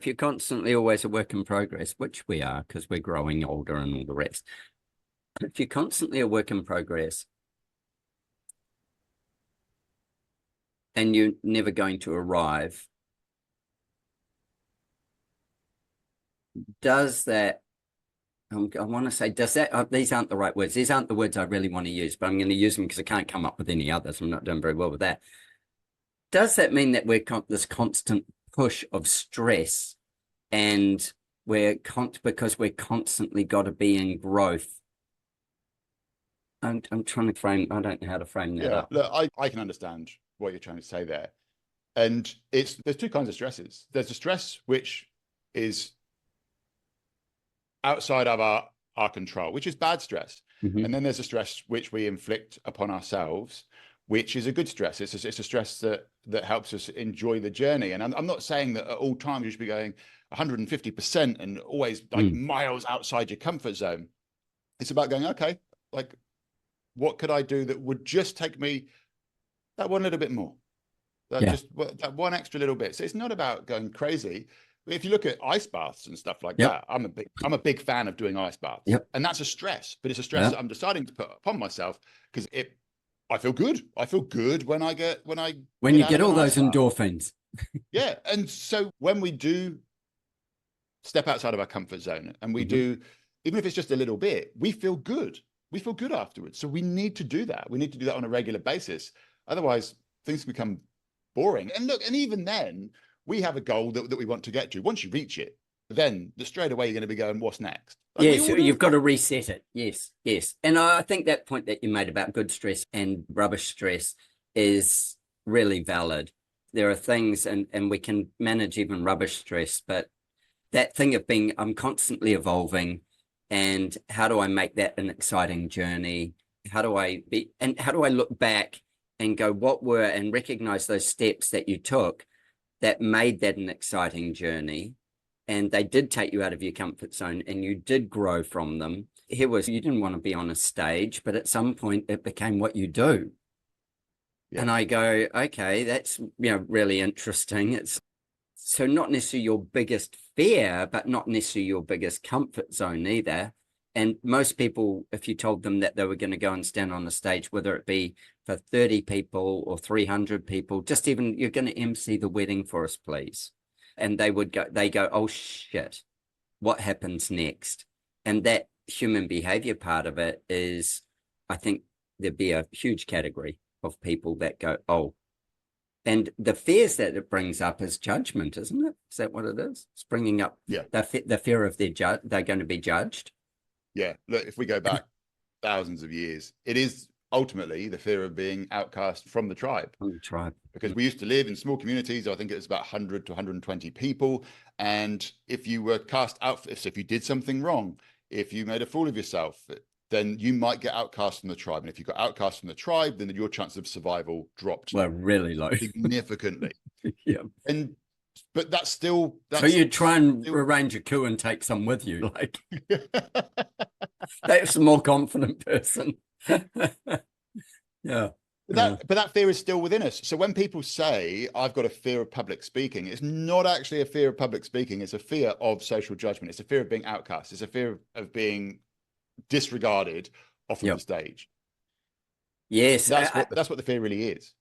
you're constantly always a work in progress, which we are, because we're growing older and all the rest. If you're constantly a work in progress and you're never going to arrive, does that, I want to say, does that, these aren't the right words. These aren't the words I really want to use, but I'm going to use them because I can't come up with any others. I'm not doing very well with that. Does that mean that we're this constant push of stress, and because we're constantly got to be in growth? I'm trying to frame, I don't know how to frame that up. Look, I can understand what you're trying to say there. And there's two kinds of stresses. There's the stress which is outside of our control, which is bad stress. Mm-hmm. And then there's a stress which we inflict upon ourselves, which is a good stress. It's a stress that helps us enjoy the journey. And I'm not saying that at all times you should be going 150% and always like miles outside your comfort zone. It's about going, okay, like what could I do that would just take me that one little bit more? That one extra little bit. So it's not about going crazy. If you look at ice baths and stuff like that, I'm a big fan of doing ice baths, and that's a stress. But it's a stress that I'm deciding to put upon myself because I feel good. I feel good when you get all those endorphins. Yeah, and so when we do step outside of our comfort zone, and we do, even if it's just a little bit, we feel good. We feel good afterwards. So we need to do that. We need to do that on a regular basis. Otherwise, things become boring. And look, and even then, we have a goal that we want to get to. Once you reach it, then straight away you're going to be going, what's next? Like so you've got to reset it. Yes. And I think that point that you made about good stress and rubbish stress is really valid. There are things, and we can manage even rubbish stress, but that thing of being, I'm constantly evolving, and how do I make that an exciting journey? How do I look back and go, what were, and recognize those steps that you took that made that an exciting journey, and they did take you out of your comfort zone and you did grow from them. You didn't want to be on a stage, but at some point it became what you do. And I go, okay, that's really interesting. It's so not necessarily your biggest fear, but not necessarily your biggest comfort zone either. And most people, if you told them that they were going to go and stand on the stage, whether it be for 30 people or 300 people, just even, you're going to MC the wedding for us, please. And they go, oh shit, what happens next? And that human behavior part of it is, I think there'd be a huge category of people that go, oh. And the fears that it brings up is judgment, isn't it? Is that what it is? It's bringing up the fear of they're going to be judged. Yeah, look, if we go back thousands of years, it is ultimately the fear of being outcast from the tribe. From the tribe. Because we used to live in small communities. I think it was about 100 to 120 people. And if you were cast out, if you did something wrong, if you made a fool of yourself, then you might get outcast from the tribe. And if you got outcast from the tribe, then your chance of survival dropped really low. Significantly. And but that's still so you try and arrange a coup and take some with you, like that's a more confident person. But that fear is still within us. So when people say I've got a fear of public speaking, it's not actually a fear of public speaking. It's a fear of social judgment. It's a fear of being outcast. It's a fear of being disregarded off of the stage. Yes, that's what the fear really is.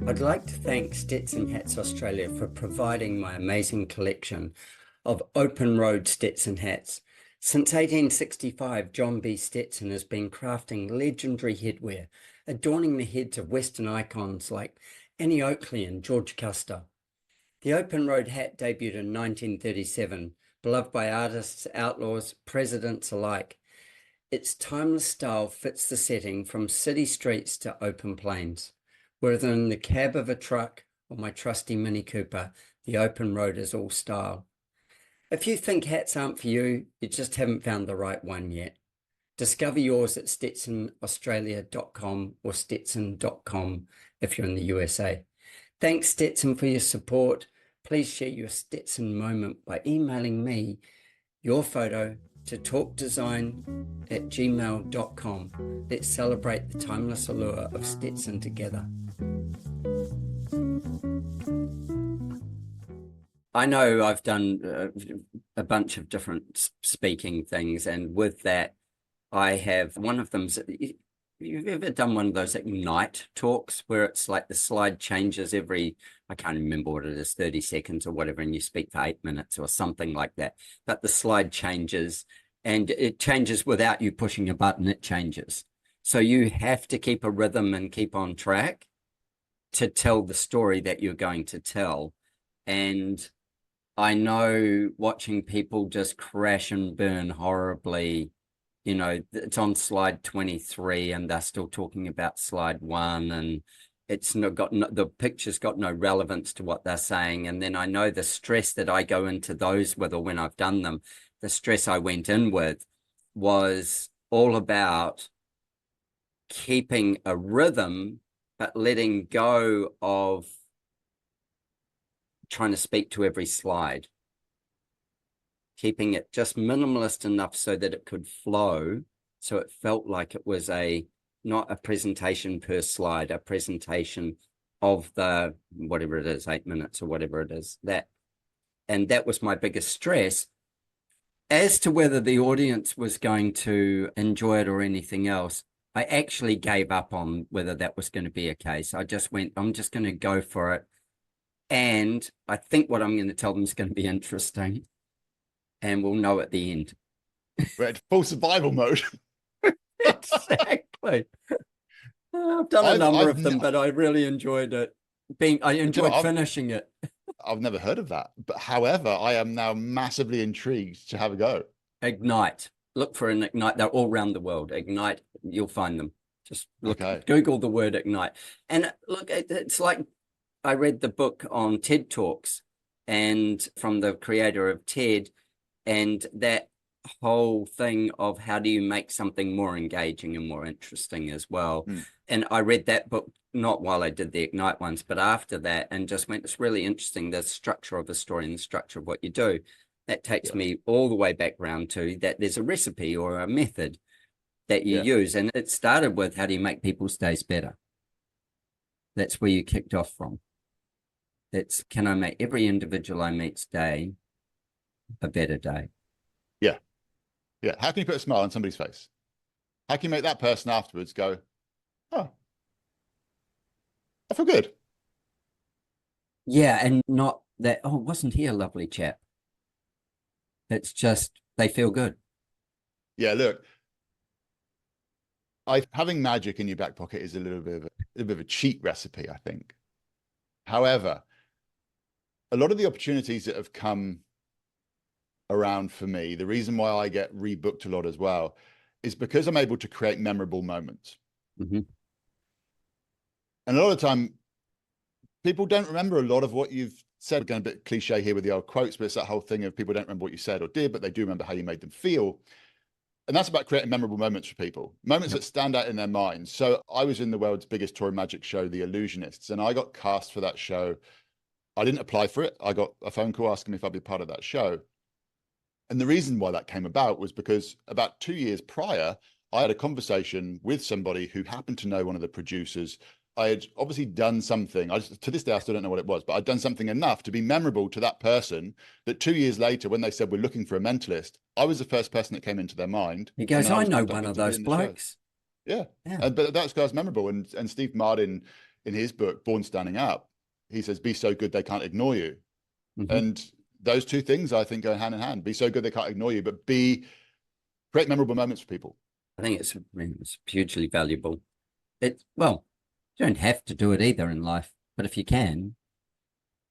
I'd like to thank Stetson Hats Australia for providing my amazing collection of open road Stetson hats. Since 1865, John B. Stetson has been crafting legendary headwear, adorning the heads of Western icons like Annie Oakley and George Custer. The open road hat debuted in 1937, beloved by artists, outlaws, presidents alike. Its timeless style fits the setting from city streets to open plains. Whether in the cab of a truck or my trusty Mini Cooper, the open road is all style. If you think hats aren't for you, you just haven't found the right one yet. Discover yours at stetsonaustralia.com or stetson.com if you're in the USA. Thanks, Stetson, for your support. Please share your Stetson moment by emailing me your photo to talkdesign@gmail.com. Let's celebrate the timeless allure of Stetson together. I know I've done a bunch of different speaking things, and with that, I have one of them's. You've ever done one of those Ignite talks where it's like the slide changes every, I can't remember what it is, 30 seconds or whatever, and you speak for 8 minutes or something like that. But the slide changes, and it changes without you pushing a button, it changes. So you have to keep a rhythm and keep on track to tell the story that you're going to tell. And I know watching people just crash and burn horribly, it's on slide 23 and they're still talking about slide 1, and it's not got the picture's got no relevance to what they're saying. And then I know the stress that I go into those with, or when I've done them, the stress I went in with was all about keeping a rhythm, but letting go of trying to speak to every slide, keeping it just minimalist enough so that it could flow, so it felt like it was not a presentation per slide, a presentation of the whatever it is, 8 minutes or whatever it is. And that was my biggest stress. As to whether the audience was going to enjoy it or anything else, I actually gave up on whether that was going to be a case. I just went, I'm just going to go for it. And I think what I'm going to tell them is going to be interesting. And we'll know at the end. We're at full survival mode. Exactly. I've done a number of them, but I really enjoyed it. I enjoyed finishing it. I've never heard of that. But however, I am now massively intrigued to have a go. Ignite. Look for an Ignite. They're all around the world. Ignite, you'll find them. Just look, Google the word Ignite. And look, it's like I read the book on TED Talks, and from the creator of TED, and that whole thing of how do you make something more engaging and more interesting as well. And I read that book not while I did the Ignite ones, but after that, and just went, it's really interesting, the structure of a story and the structure of what you do. That takes me all the way back round to that there's a recipe or a method that you use. And it started with, how do you make people's days better? That's where you kicked off from. It's, can I make every individual I meet's day a better day? Yeah. How can you put a smile on somebody's face? How can you make that person afterwards go, oh, I feel good? Yeah, and not that, oh, wasn't he a lovely chap? It's just, they feel good. Yeah, look, having magic in your back pocket is a little bit of a cheat recipe, I think. However, a lot of the opportunities that have come around for me, the reason why I get rebooked a lot as well, is because I'm able to create memorable moments. And a lot of the time, people don't remember a lot of what you've said. We're going a bit cliche here with the old quotes, but it's that whole thing of people don't remember what you said or did, but they do remember how you made them feel. And that's about creating memorable moments for people, moments that stand out in their minds. So I was in the world's biggest toy magic show, the Illusionists, and I got cast for that show. I didn't apply for it. I got a phone call asking me if I'd be part of that show. And the reason why that came about was because about 2 years prior, I had a conversation with somebody who happened to know one of the producers. I had obviously done something. To this day, I still don't know what it was, but I'd done something enough to be memorable to that person that 2 years later, when they said, we're looking for a mentalist, I was the first person that came into their mind. He goes, I know one of those blokes. Yeah. But that guy's memorable. And Steve Martin, in his book, Born Standing Up, he says, be so good they can't ignore you. And those two things, I think, go hand in hand. Be so good they can't ignore you, but create memorable moments for people. I think it's hugely valuable. Well, you don't have to do it either in life, but if you can,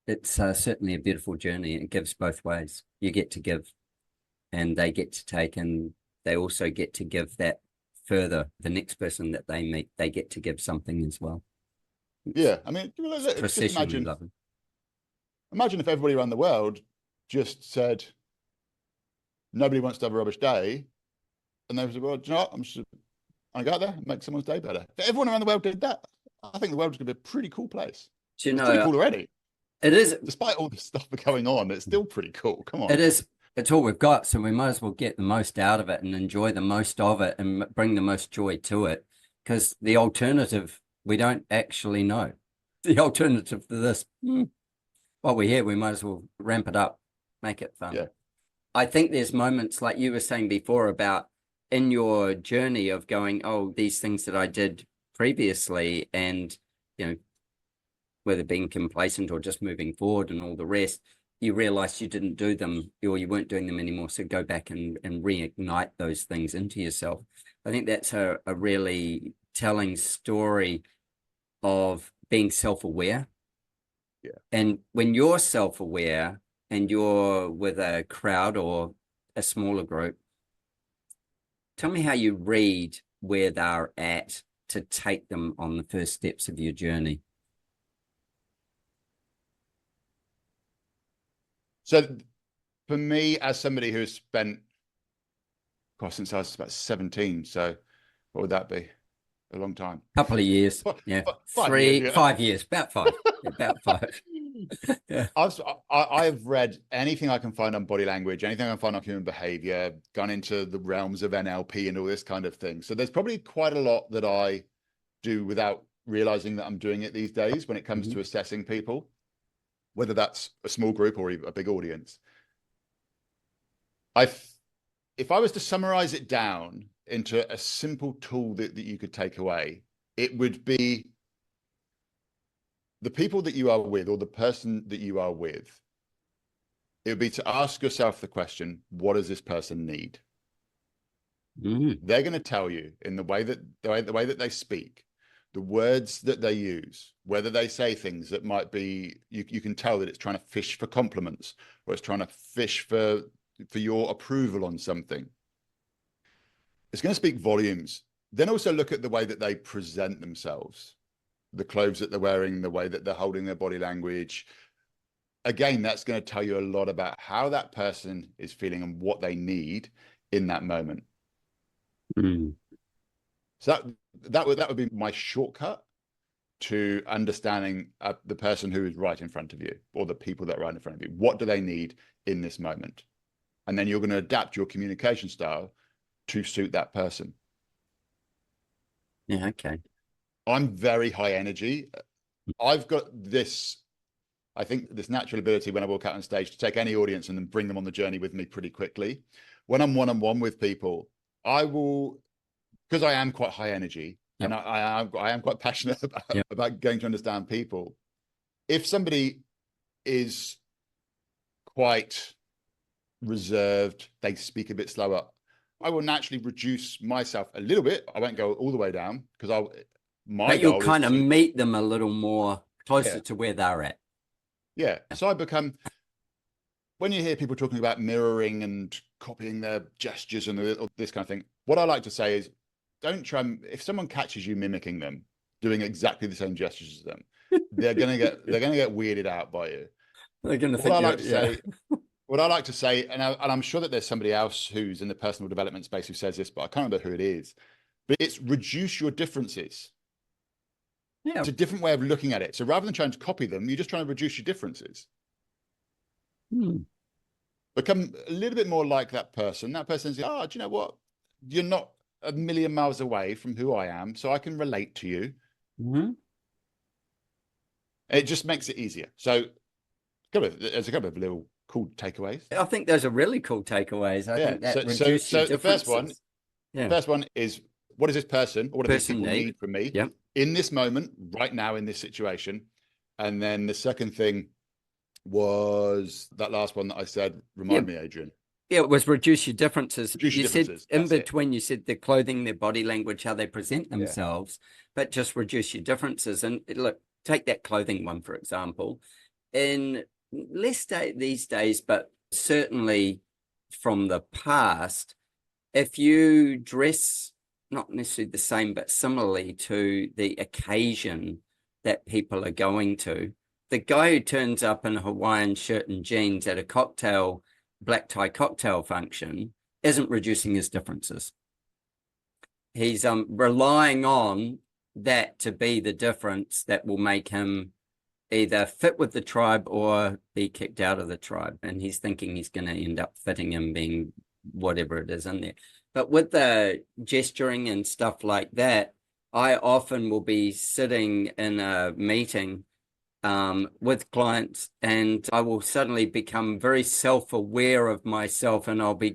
it's certainly a beautiful journey. It gives both ways. You get to give, and they get to take, and they also get to give that further. The next person that they meet, they get to give something as well. Yeah, I mean, just imagine if everybody around the world just said, nobody wants to have a rubbish day, and they said, well, do you know what? I'm going to go out there and make someone's day better. If everyone around the world did that, I think the world's going to be a pretty cool place. It's pretty cool already. It is. Despite all the stuff going on, it's still pretty cool. Come on. It is. It's all we've got, so we might as well get the most out of it and enjoy the most of it and bring the most joy to it, because the alternative, we don't actually know. The alternative to this, while we're here, we might as well ramp it up, make it fun. Yeah. I think there's moments like you were saying before about in your journey of going, oh, these things that I did previously, and, whether being complacent or just moving forward and all the rest, you realize you didn't do them or you weren't doing them anymore. So go back and reignite those things into yourself. I think that's a really telling story of being self-aware. Yeah. And when you're self-aware and you're with a crowd or a smaller group, tell me how you read where they're at to take them on the first steps of your journey. So for me, as somebody who's spent, gosh, since I was about 17, so what would that be? A long time. Couple of years. Yeah. 5 years, yeah. 5 years, about five. About five. Yeah. I've read anything I can find on body language, anything I can find on human behavior, gone into the realms of NLP and all this kind of thing. So there's probably quite a lot that I do without realizing that I'm doing it these days when it comes to assessing people, whether that's a small group or a big audience. If I was to summarize it down into a simple tool that you could take away, it would be the people that you are with, or the person that you are with. It would be to ask yourself the question, what does this person need? They're going to tell you in the way that they speak, the words that they use, whether they say things that might be, you can tell that it's trying to fish for compliments, or it's trying to fish for your approval on something. It's going to speak volumes. Then also look at the way that they present themselves, the clothes that they're wearing, the way that they're holding their body language. Again, that's going to tell you a lot about how that person is feeling and what they need in that moment. So that would be my shortcut to understanding the person who is right in front of you, or the people that are right in front of you. What do they need in this moment? And then you're going to adapt your communication style to suit that person. Yeah, okay. I'm very high energy. I've got this, I think, this natural ability when I walk out on stage to take any audience and then bring them on the journey with me pretty quickly. When I'm one-on-one with people, I will, because I am quite high energy, and I am quite passionate about getting to understand people. If somebody is quite reserved, they speak a bit slower, I will naturally reduce myself a little bit. I won't go all the way down, because but you'll kind of meet them a little more closer to where they're at. Yeah. So I become, when you hear people talking about mirroring and copying their gestures and this kind of thing, what I like to say is, don't try, if someone catches you mimicking them, doing exactly the same gestures as them, they're gonna get weirded out by you. They're gonna think what I like to say, and I'm sure that there's somebody else who's in the personal development space who says this, but I can't remember who it is. But it's reduce your differences. Yeah. It's a different way of looking at it. So rather than trying to copy them, you're just trying to reduce your differences. Become a little bit more like that person. That person's, do you know what? You're not a million miles away from who I am, so I can relate to you. It just makes it easier. So there's a couple of little cool takeaways. I think those are really cool takeaways. I think that reduces so the first one is, what does this person, or what do these people need from me in this moment, right now, in this situation? And then the second thing was that last one that I said. Remind me, Adrian. Yeah, it was reduce your differences. You said in between, you said their clothing, their body language, how they present themselves, but just reduce your differences. And look, take that clothing one, for example. In less these days, but certainly from the past, if you dress not necessarily the same, but similarly to the occasion that people are going to, the guy who turns up in a Hawaiian shirt and jeans at a black tie cocktail function isn't reducing his differences. He's relying on that to be the difference that will make him either fit with the tribe or be kicked out of the tribe. And he's thinking he's going to end up fitting in, being whatever it is in there. But with the gesturing and stuff like that, I often will be sitting in a meeting with clients, and I will suddenly become very self-aware of myself, and I'll be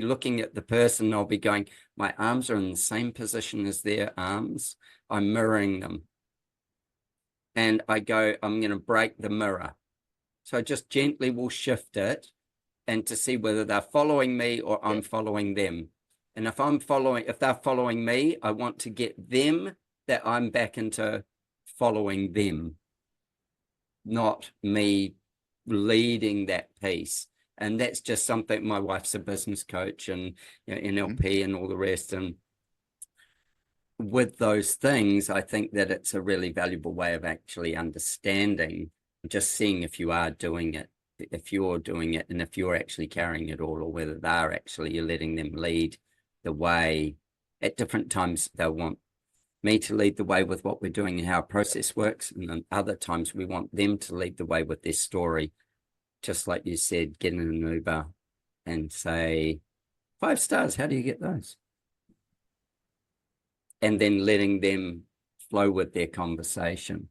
looking at the person, I'll be going, my arms are in the same position as their arms. I'm mirroring them. And I go, I'm going to break the mirror. So I just gently will shift it, and to see whether they're following me or I'm following them. And if they're following me, I want to get them that I'm back into following them, not me leading that piece. And that's just something, my wife's a business coach and NLP and all the rest. And with those things, I think that it's a really valuable way of actually understanding, just seeing if you are doing it, if you're doing it, and if you're actually carrying it all, or whether they're actually, you're letting them lead the way. At different times, they'll want me to lead the way with what we're doing and how our process works. And then other times we want them to lead the way with their story. Just like you said, get in an Uber and say, 5 stars, how do you get those? And then letting them flow with their conversation.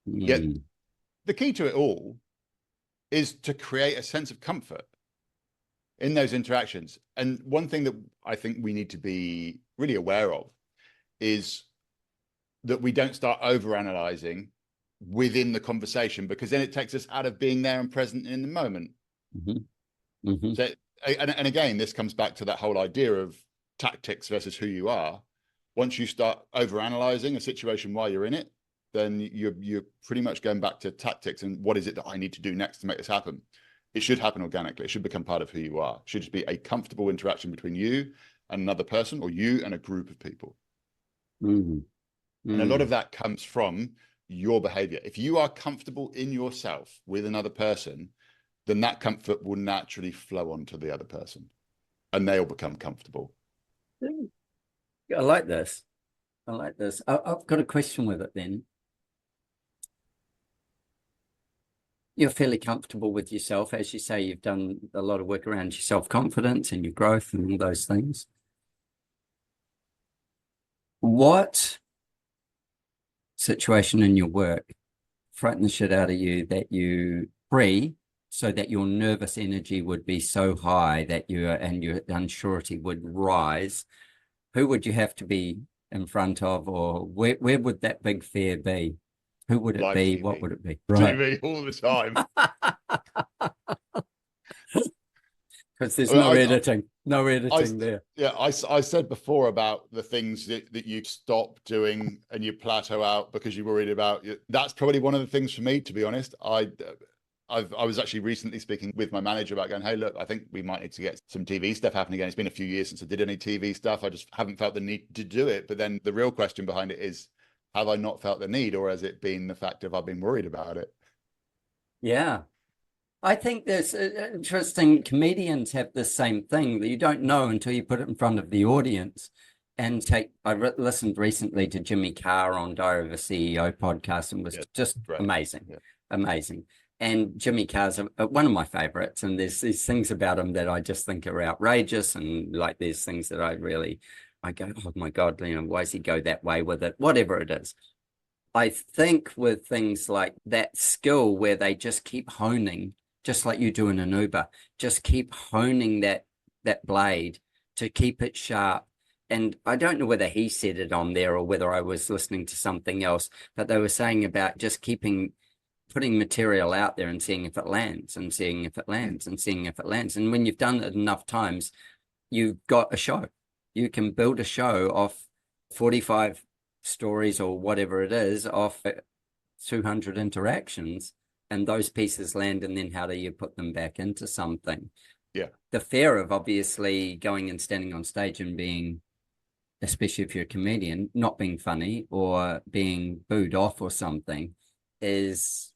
Yeah. The key to it all is to create a sense of comfort in those interactions. And one thing that I think we need to be really aware of is that we don't start overanalyzing within the conversation, because then it takes us out of being there and present in the moment. So, and again, this comes back to that whole idea of tactics versus who you are. Once you start overanalyzing a situation while you're in it, then you're pretty much going back to tactics and what is it that I need to do next to make this happen. It should happen organically. It should become part of who you are. It should just be a comfortable interaction between you and another person, or you and a group of people. And a lot of that comes from your behavior. If you are comfortable in yourself with another person, then that comfort will naturally flow onto the other person and they'll become comfortable. I like this. I like this. I've got a question with it then. You're fairly comfortable with yourself. As you say, you've done a lot of work around your self-confidence and your growth and all those things. What situation in your work frightened the shit out of you that you free, so that your nervous energy would be so high that your unsurety would rise? Who would you have to be in front of, or where would that big fear be? Who would it Live be? TV. What would it be? Right. TV all the time. Because there's no editing there. Yeah, I said before about the things that you stop doing and you plateau out because you're worried about. That's probably one of the things for me, to be honest. I was actually recently speaking with my manager about going, hey, look, I think we might need to get some TV stuff happening again. It's been a few years since I did any TV stuff. I just haven't felt the need to do it. But then the real question behind it is, have I not felt the need, or has it been the fact of I've been worried about it? Yeah. I think there's interesting, comedians have the same thing that you don't know until you put it in front of the audience. And I listened recently to Jimmy Carr on Diary of a CEO podcast, and was just amazing, amazing. And Jimmy Carr's one of my favorites, and there's these things about him that I just think are outrageous, and like there's things that I go, oh my God, why does he go that way with it? Whatever it is. I think with things like that skill where they just keep honing, just like you do in an Uber, just keep honing that blade to keep it sharp. And I don't know whether he said it on there or whether I was listening to something else, but they were saying about just putting material out there and seeing if it lands, and seeing if it lands, and seeing if it lands. And when you've done it enough times, you've got a show. You can build a show off 45 stories or whatever it is, off 200 interactions, and those pieces land, and then how do you put them back into something? Yeah. The fear of obviously going and standing on stage and being, especially if you're a comedian, not being funny or being booed off or something, is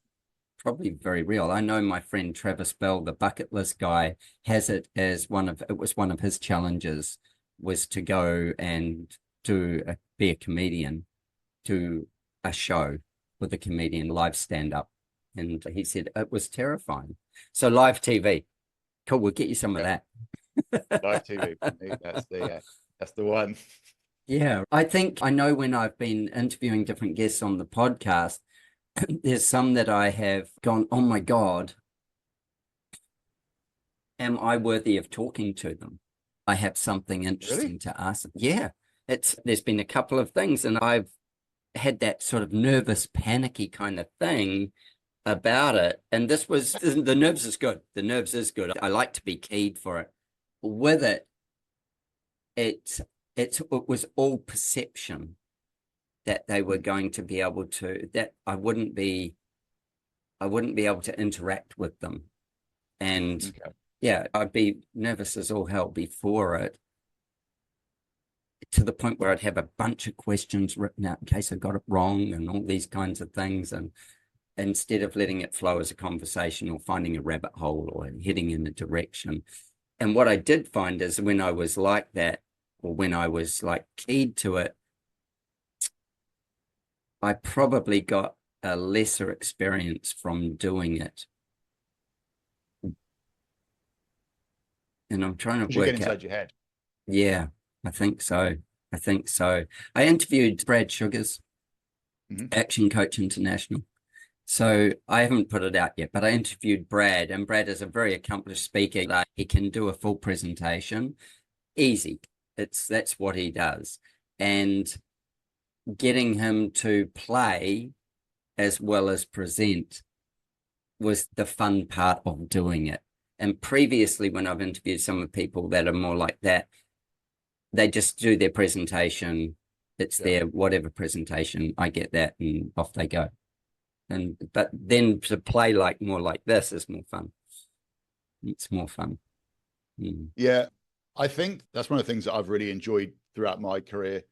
probably very real. I know my friend Travis Bell, the bucket list guy, has it as one of his challenges was to go and be a comedian, do a show with a comedian, live stand-up. And he said it was terrifying. So live TV, cool, we'll get you some of that. Live TV, that's the one. Yeah, I know when I've been interviewing different guests on the podcast, there's some that I have gone, oh my God, am I worthy of talking to them? I have something interesting to ask them. Yeah, there's been a couple of things, and I've had that sort of nervous, panicky kind of thing about it. And the nerves is good. The nerves is good. I like to be keyed for it. With it was all perception that they were going to be able to, that I wouldn't be I wouldn't be able to interact with them. And Okay. yeah, I'd be nervous as all hell before it, to the point where I'd have a bunch of questions written out in case I got it wrong and all these kinds of things. And instead of letting it flow as a conversation or finding a rabbit hole or heading in a direction. And what I did find is when I was like that, or when I was like keyed to it, I probably got a lesser experience from doing it. And I'm trying to Because you get work out. inside your head. Yeah, I think so. I think so. I interviewed Brad Sugars, Action Coach International. So I haven't put it out yet, but I interviewed Brad, and Brad is a very accomplished speaker. Like, he can do a full presentation, easy. That's what he does. And getting him to play as well as present was the fun part of doing it. And previously, when I've interviewed some of the people that are more like that, they just do their presentation. It's their whatever presentation. I get that, and off they go. But then to play like more like this is more fun. It's more fun. Yeah, I think that's one of the things that I've really enjoyed throughout my career.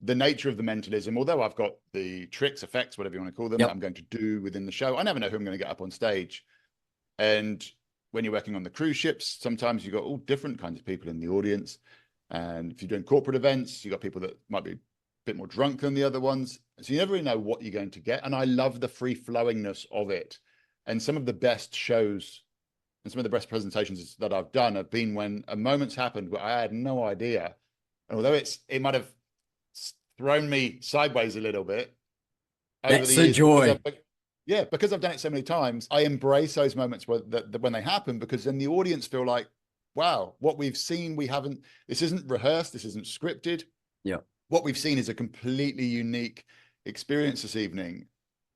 The nature of the mentalism, although I've got the tricks, effects, whatever you want to call them, that I'm going to do within the show. I never know who I'm going to get up on stage. And when you're working on the cruise ships, sometimes you've got all different kinds of people in the audience. And if you're doing corporate events, you've got people that might be a bit more drunk than the other ones. So you never really know what you're going to get. And I love the free flowingness of it. And some of the best shows and some of the best presentations that I've done have been when a moment's happened where I had no idea. And although it might have thrown me sideways a little bit over That's the the years. joy. Because I've done it so many times, I embrace those moments when they happen, because then the audience feel like, wow, what we've seen, this isn't rehearsed, this isn't scripted. Yeah. What we've seen is a completely unique experience this evening.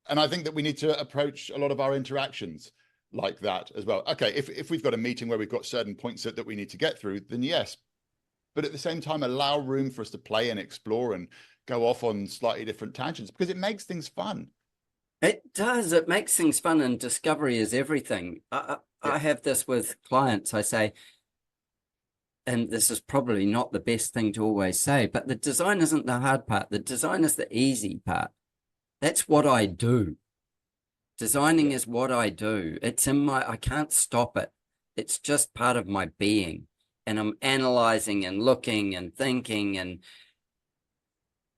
And I think that we need to approach a lot of our interactions like that as well. Okay, if we've got a meeting where we've got certain points that we need to get through, then yes. But at the same time, allow room for us to play and explore and go off on slightly different tangents, because it makes things fun. It does. It makes things fun, and discovery is everything. I have this with clients. I say, and this is probably not the best thing to always say, but the design isn't the hard part. The design is the easy part. That's what I do. Designing is what I do. It's I can't stop it. It's just part of my being. And I'm analyzing and looking and thinking, and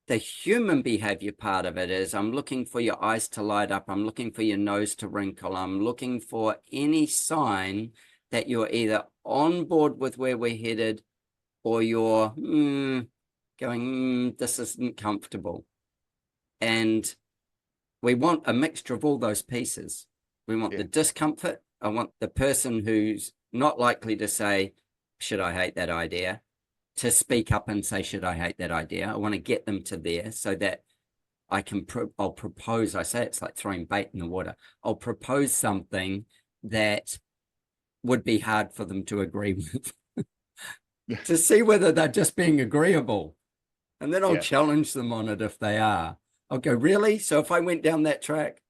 the human behavior part of it is I'm looking for your eyes to light up. I'm looking for your nose to wrinkle. I'm looking for any sign that you're either on board with where we're headed, or you're going, this isn't comfortable. And we want a mixture of all those pieces. We want the discomfort. I want the person who's not likely to say, should I hate that idea, to speak up and say, should I hate that idea? I want to get them to there so that I can, I'll propose, I say it's like throwing bait in the water. I'll propose something that would be hard for them to agree with to see whether they're just being agreeable. And then I'll challenge them on it if they are. I'll go, really? So if I went down that track,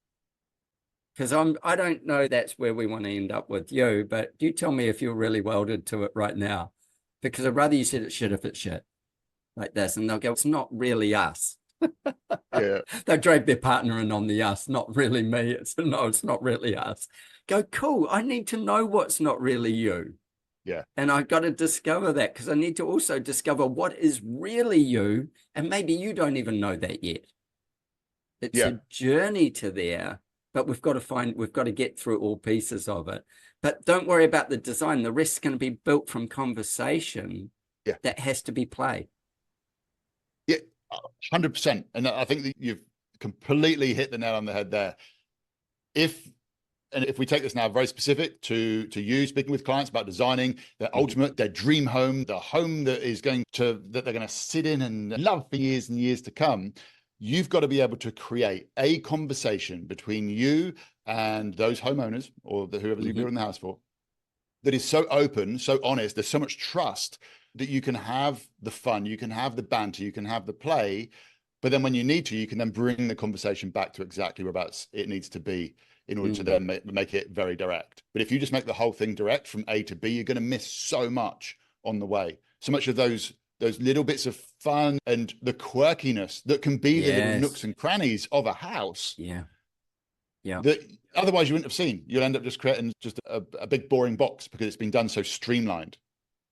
because I don't know that's where we want to end up with you, but you tell me if you're really welded to it right now, because I'd rather you said it's shit if it's shit like this. And they'll go, it's not really us. They'll drag their partner in on the us, not really me. It's not really us. Go, cool. I need to know what's not really you. Yeah. And I've got to discover that, because I need to also discover what is really you. And maybe you don't even know that yet. It's a journey to there, but we've got to get through all pieces of it. But don't worry about the design. The rest is going to be built from conversation that has to be played. Yeah, 100%. And I think that you've completely hit the nail on the head there. If we take this now very specific to you speaking with clients about designing their ultimate, their dream home, the home that they're going to sit in and love for years and years to come, you've got to be able to create a conversation between you and those homeowners or whoever you're building the house for that is so open, so honest. There's so much trust that you can have the fun, you can have the banter, you can have the play, But then when you need to, you can then bring the conversation back to exactly whereabouts it needs to be in order to then make it very direct. But if you just make the whole thing direct from A to B, you're going to miss so much on the way. So much of those little bits of fun and the quirkiness that can be the little nooks and crannies of a house. Yeah. That otherwise you wouldn't have seen. You'll end up just creating just a big boring box because it's been done so streamlined.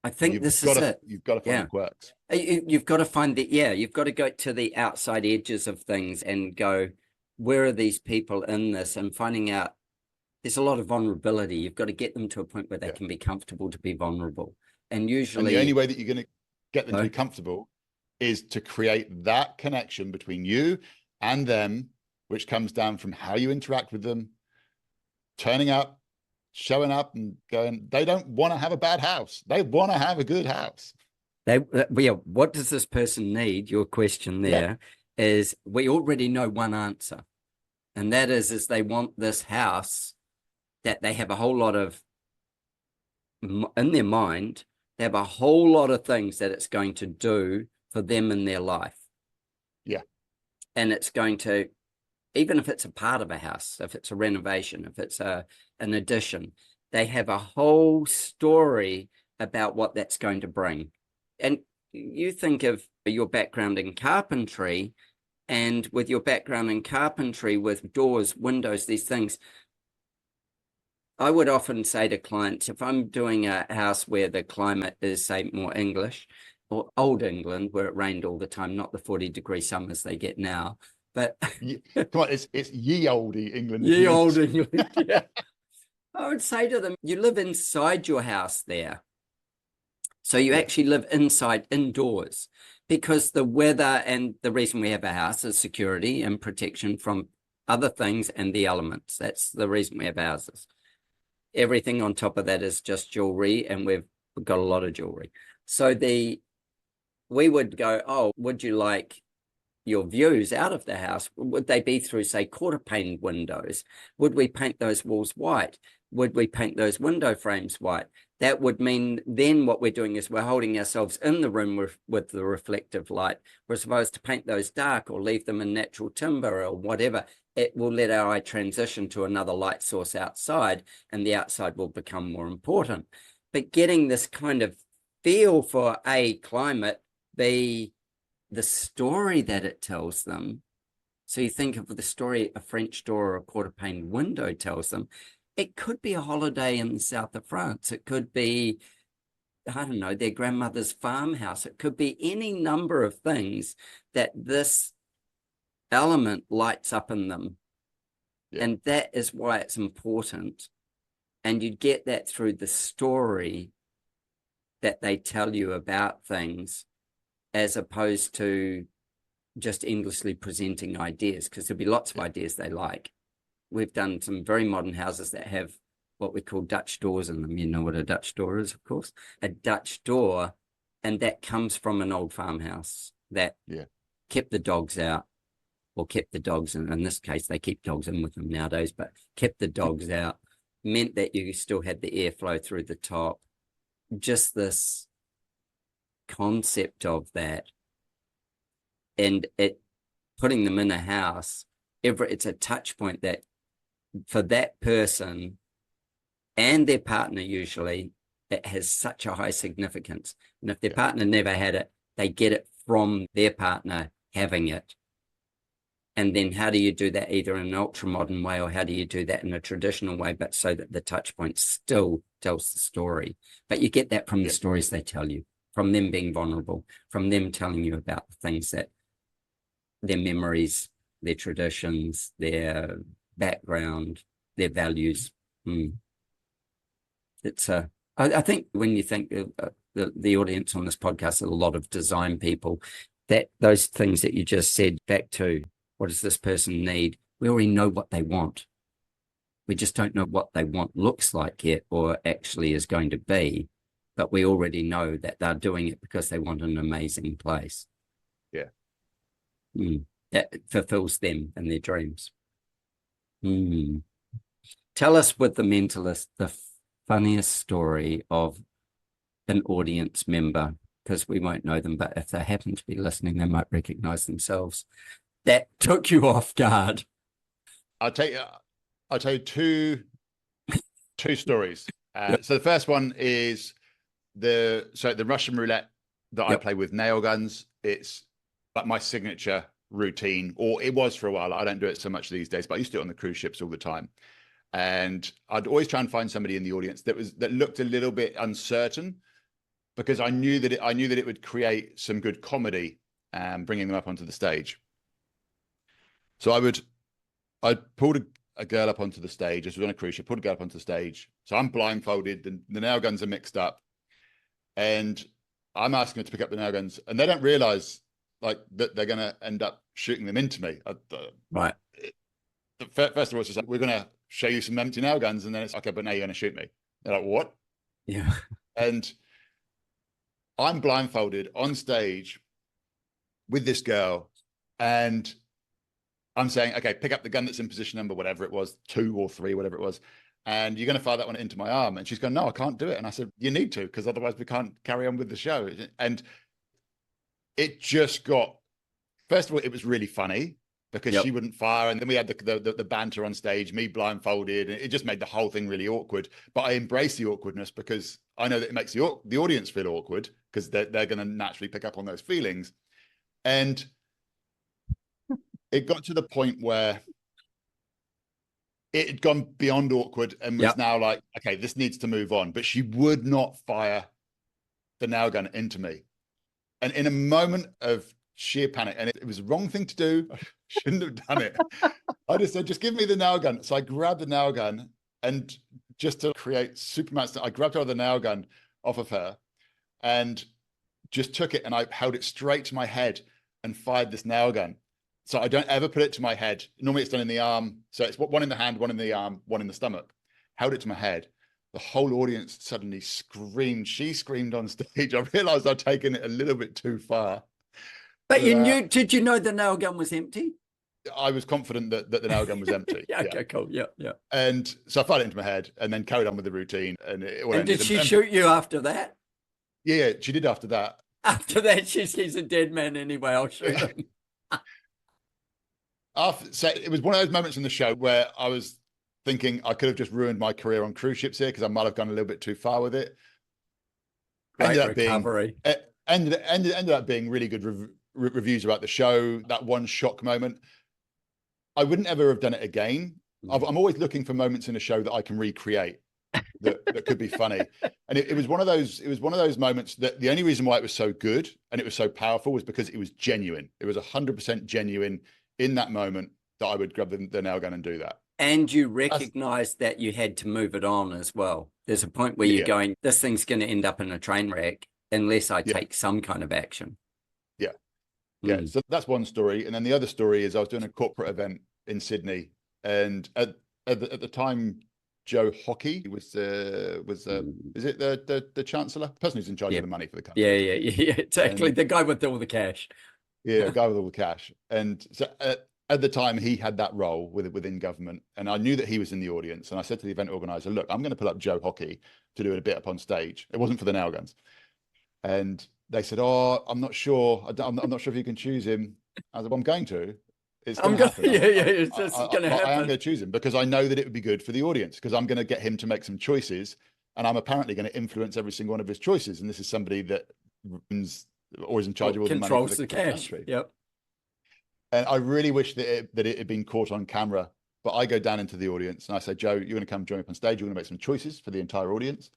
I think this is it. You've got to find the quirks. You've got to find you've got to go to the outside edges of things and go, where are these people in this? And finding out there's a lot of vulnerability. You've got to get them to a point where they can be comfortable to be vulnerable. And usually the only way that you're going to get them to be comfortable is to create that connection between you and them, which comes down from how you interact with them, turning up, showing up and going, they don't want to have a bad house. They want to have a good house. What does this person need? Your question there is, we already know one answer. And that is they want this house that they have a whole lot of, in their mind, they have a whole lot of things that it's going to do for them in their life. Yeah. And it's going to, even if it's a part of a house, if it's a renovation, if it's an addition, they have a whole story about what that's going to bring. And you think of your background in carpentry, and with your background in carpentry, with doors, windows, these things, I would often say to clients, if I'm doing a house where the climate is, say, more English, or old England, where it rained all the time, not the 40-degree summers they get now, but come on, it's ye olde England. Ye olde England, yeah. I would say to them, you live inside your house there. So you actually live inside, indoors, because the weather, and the reason we have a house is security and protection from other things and the elements. That's the reason we have houses. Everything on top of that is just jewelry, and we've got a lot of jewelry. So we would go, oh, would you like your views out of the house? Would they be through, say, quarter pane windows? Would we paint those walls white? Would we paint those window frames white? That would mean then what we're doing is we're holding ourselves in the room with the reflective light. We're supposed to paint those dark or leave them in natural timber or whatever. It will let our eye transition to another light source outside, and the outside will become more important. But getting this kind of feel for A, climate, B, the story that it tells them. So you think of the story a French door or a quarter pane window tells them. It could be a holiday in the south of France. It could be, I don't know, their grandmother's farmhouse. It could be any number of things that this element lights up in them. Yeah. And that is why it's important. And you get that through the story that they tell you about things, as opposed to just endlessly presenting ideas, because there'll be lots of ideas they like. We've done some very modern houses that have what we call Dutch doors in them. You know what a Dutch door is, of course. A Dutch door, and that comes from an old farmhouse that kept the dogs out, or kept the dogs in this case, they keep dogs in with them nowadays, but kept the dogs out, meant that you still had the airflow through the top. Just this concept of that, and it putting them in a house, it's a touch point that for that person and their partner, usually it has such a high significance. And if their partner never had it, they get it from their partner having it. And then how do you do that, either in an ultra modern way, or how do you do that in a traditional way, but so that the touch point still tells the story? But you get that from the stories they tell you, from them being vulnerable, from them telling you about the things that their memories, their traditions, their background, their values. It's I think when you think the audience on this podcast are a lot of design people, that those things that you just said, back to what does this person need? We already know what they want. We just don't know what they want looks like yet, or actually is going to be. But we already know that they're doing it because they want an amazing place. Yeah. That fulfills them and their dreams. Tell us, with the Mentalist, the funniest story of an audience member because we won't know them, but if they happen to be listening, they might recognize themselves. That took you off guard. I'll tell you two stories. Yep. So the first one is the Russian roulette that I play with nail guns. It's like my signature routine, or it was for a while. I don't do it so much these days, but I used to do it on the cruise ships all the time. And I'd always try and find somebody in the audience that looked a little bit uncertain, because I knew that it would create some good comedy, bringing them up onto the stage. So I pulled a girl up onto the stage. This was on a cruise ship. Pulled a girl up onto the stage. So I'm blindfolded. The nail guns are mixed up, and I'm asking her to pick up the nail guns, and they don't realize like that they're going to end up shooting them into me. Right. First of all, it's just like, we're going to show you some empty nail guns, and then it's okay, but now you're going to shoot me. They're like, what? Yeah. And I'm blindfolded on stage with this girl, and I'm saying, okay, pick up the gun that's in position number, whatever it was, 2 or 3, whatever it was, and you're going to fire that one into my arm. And she's going, no, I can't do it. And I said, you need to, because otherwise we can't carry on with the show. And it just got, first of all, it was really funny because she wouldn't fire. And then we had the banter on stage, me blindfolded, and it just made the whole thing really awkward. But I embrace the awkwardness because I know that it makes the audience feel awkward, because they're going to naturally pick up on those feelings. And it got to the point where it had gone beyond awkward and was now like, okay, this needs to move on. But she would not fire the nail gun into me. And in a moment of sheer panic, and it was the wrong thing to do, I shouldn't have done it. I just said, just give me the nail gun. So I grabbed the nail gun, and just to create Superman, I grabbed the nail gun off of her and just took it, and I held it straight to my head and fired this nail gun. So I don't ever put it to my head. Normally it's done in the arm. So it's one in the hand, one in the arm, one in the stomach. Held it to my head. The whole audience suddenly screamed. She screamed on stage. I realized I'd taken it a little bit too far. But did you know the nail gun was empty? I was confident that the nail gun was empty. Okay, cool. Yeah. And so I fired it into my head and then carried on with the routine. And did she shoot you after that? Yeah, she did after that. After that, she's a dead man anyway. I'll shoot him. So it was one of those moments in the show where I was thinking I could have just ruined my career on cruise ships here, because I might have gone a little bit too far with it. Recovery. Ended up being really good reviews about the show. That one shock moment, I wouldn't ever have done it again. I'm always looking for moments in a show that I can recreate that could be funny. And it was one of those moments that the only reason why it was so good and it was so powerful was because it was genuine. It was 100% genuine in that moment that I would grab the nail gun and do that. And you recognized that you had to move it on as well. There's a point where you're going, this thing's going to end up in a train wreck unless I take some kind of action. Yeah. So that's one story. And then the other story is I was doing a corporate event in Sydney, and at the time, Joe Hockey was is it the chancellor, the person who's in charge of the money for the country? Yeah, exactly. And the guy with all the cash. Yeah, the guy with all the cash. And so at the time, he had that role within government, and I knew that he was in the audience. And I said to the event organizer, "Look, I'm going to pull up Joe Hockey to do a bit up on stage." It wasn't for the nail guns, and they said, "Oh, I'm not sure. I'm not sure if you can choose him." I said, "Well, I'm going to. It's going to happen. It's just going to happen. I am going to choose him because I know that it would be good for the audience, because I'm going to get him to make some choices, and I'm apparently going to influence every single one of his choices. And this is somebody that runs or is in charge of all the money, controls the cash. Country. Yep. And I really wish that it had been caught on camera. But I go down into the audience and I say, "Joe, you're going to come join me up on stage. You're going to make some choices for the entire audience."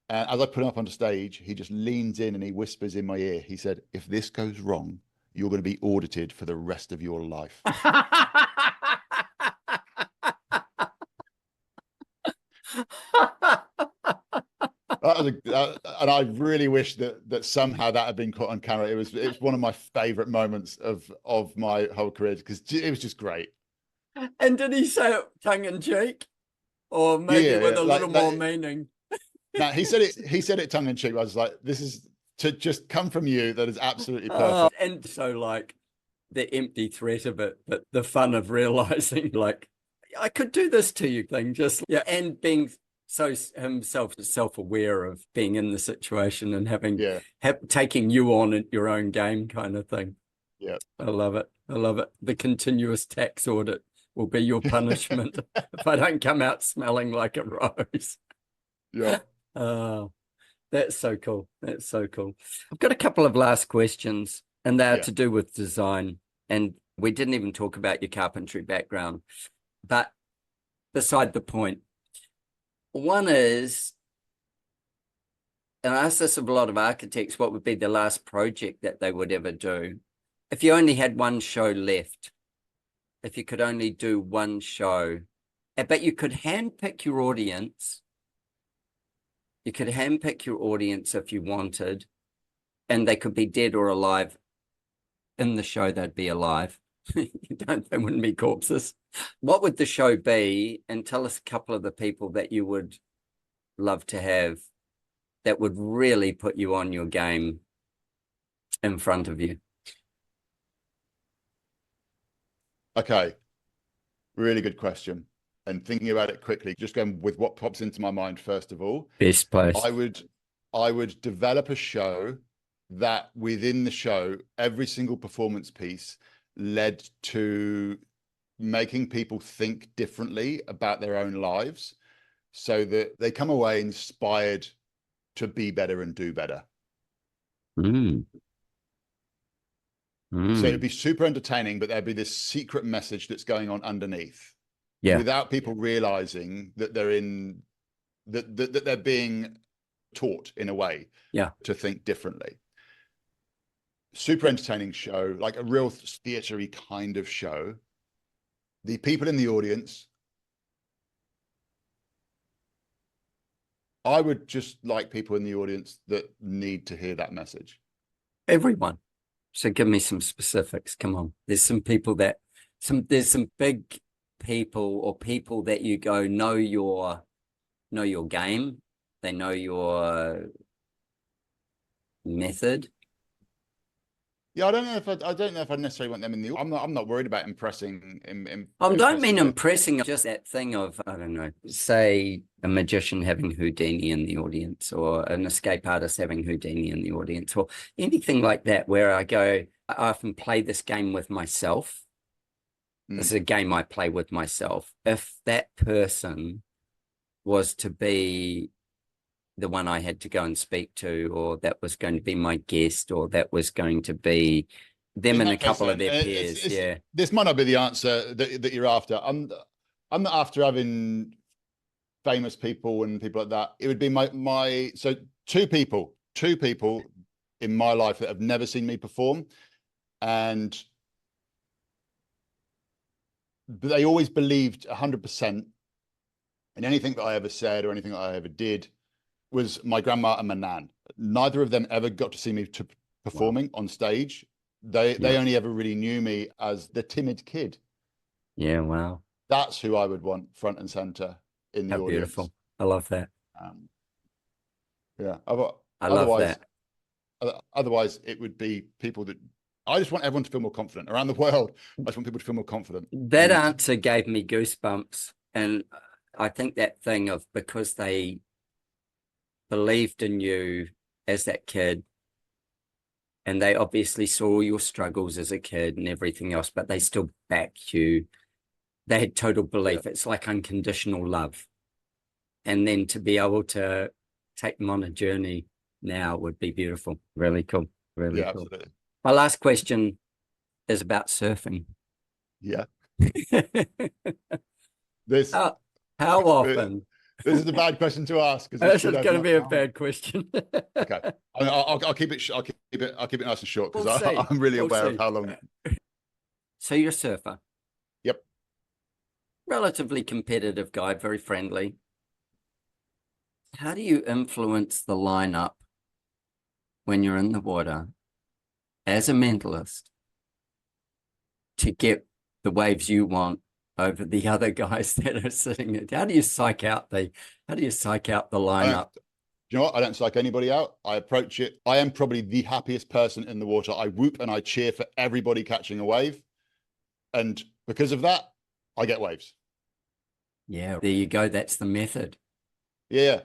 And as I put him up onto stage, he just leans in and he whispers in my ear. He said, "If this goes wrong, you're going to be audited for the rest of your life." And I really wish that somehow that had been caught on camera. It's one of my favorite moments of my whole career, because it was just great. And did he say it tongue in cheek, or maybe with a little more meaning? No, he said it tongue in cheek. I was like, "This is to just come from you. That is absolutely perfect." And so, like, the empty threat of it, but the fun of realizing, like, I could do this to you thing, and being so himself self-aware of being in the situation and having Yeah. taking you on at your own game kind of thing. Yeah. I love it. I love it. The continuous tax audit will be your punishment if I don't come out smelling like a rose. Yeah. Oh, that's so cool. That's so cool. I've got a couple of last questions, and they're to do with design. And we didn't even talk about your carpentry background, but beside the point. One is, and I ask this of a lot of architects, what would be the last project that they would ever do? If you only had one show left, if you could only do one show, but you could handpick your audience. You could handpick your audience if you wanted, and they could be dead or alive. In the show, they'd be alive. They wouldn't be corpses. What would the show be? And tell us a couple of the people that you would love to have that would really put you on your game in front of you. Okay. Really good question. And thinking about it quickly, just going with what pops into my mind, first of all. Best place. I would develop a show that within the show, every single performance piece led to making people think differently about their own lives so that they come away inspired to be better and do better. So it'd be super entertaining, but there'd be this secret message that's going on underneath, without people realizing that they're in that they're being taught in a way to think differently. Super entertaining show, like a real theatre-y kind of show. The people in the audience, I would just like people in the audience that need to hear that message. Everyone. So give me some specifics. Come on. There's some people that there's some big people or people that you go know your game. They know your method. Yeah, I don't know if I necessarily want them in the. I'm not worried about impressing. I don't mean impressing. Just that thing of, I don't know, say a magician having Houdini in the audience, or an escape artist having Houdini in the audience, or anything like that. Where I often play this game with myself. This is a game I play with myself. If that person was to be the one I had to go and speak to, or that was going to be my guest, or that was going to be them and a couple of their peers. This might not be the answer that you're after. I'm not after having famous people and people like that. It would be my so two people in my life that have never seen me perform, and they always believed 100% in anything that I ever said or anything that I ever did. Was my grandma and my nan. Neither of them ever got to see me performing on stage. They only ever really knew me as the timid kid. Yeah, wow. That's who I would want front and center in the audience. Beautiful. I love that. I love that. Otherwise, it would be people that I just want everyone to feel more confident around the world. I just want people to feel more confident. That answer gave me goosebumps, and I think that thing of because they believed in you as that kid, and they obviously saw your struggles as a kid and everything else, but they still backed you. They had total belief. It's like unconditional love. And then to be able to take them on a journey now would be beautiful. Really cool. Really cool. Absolutely. My last question is about surfing. Yeah. How often? This is a bad question to ask. This is going to be a bad question. Okay, I'll keep it. I'll keep it nice and short because I'm really aware of how long. So you're a surfer. Yep. Relatively competitive guy, very friendly. How do you influence the lineup when you're in the water as a mentalist to get the waves you want over the other guys that are sitting there? How do you psych out the lineup? You know what? I don't psych anybody out. I approach it. I am probably the happiest person in the water. I whoop and I cheer for everybody catching a wave. And because of that, I get waves. Yeah, there you go. That's the method. Yeah.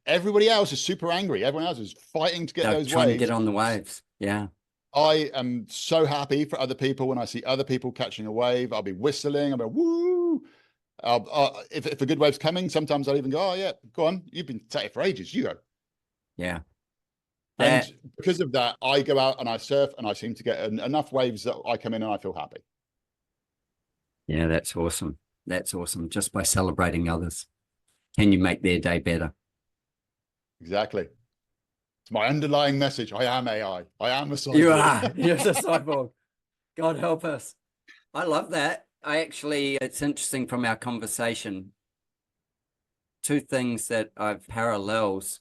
Everybody else is super angry. Everyone else is fighting to get They're those trying to waves. get on the waves. Yeah. I am so happy for other people when I see other people catching a wave. I'll be whistling. I'll be woo. If a good wave's coming, sometimes I'll even go, oh yeah, go on. You've been at it for ages. You go. Yeah. And because of that, I go out and I surf, and I seem to get enough waves that I come in and I feel happy. Yeah, that's awesome. That's awesome. Just by celebrating others, can you make their day better? Exactly. It's my underlying message. I am AI. I am a cyborg. You are. You're a cyborg. God help us. I love that. It's interesting from our conversation. Two things that I've parallels.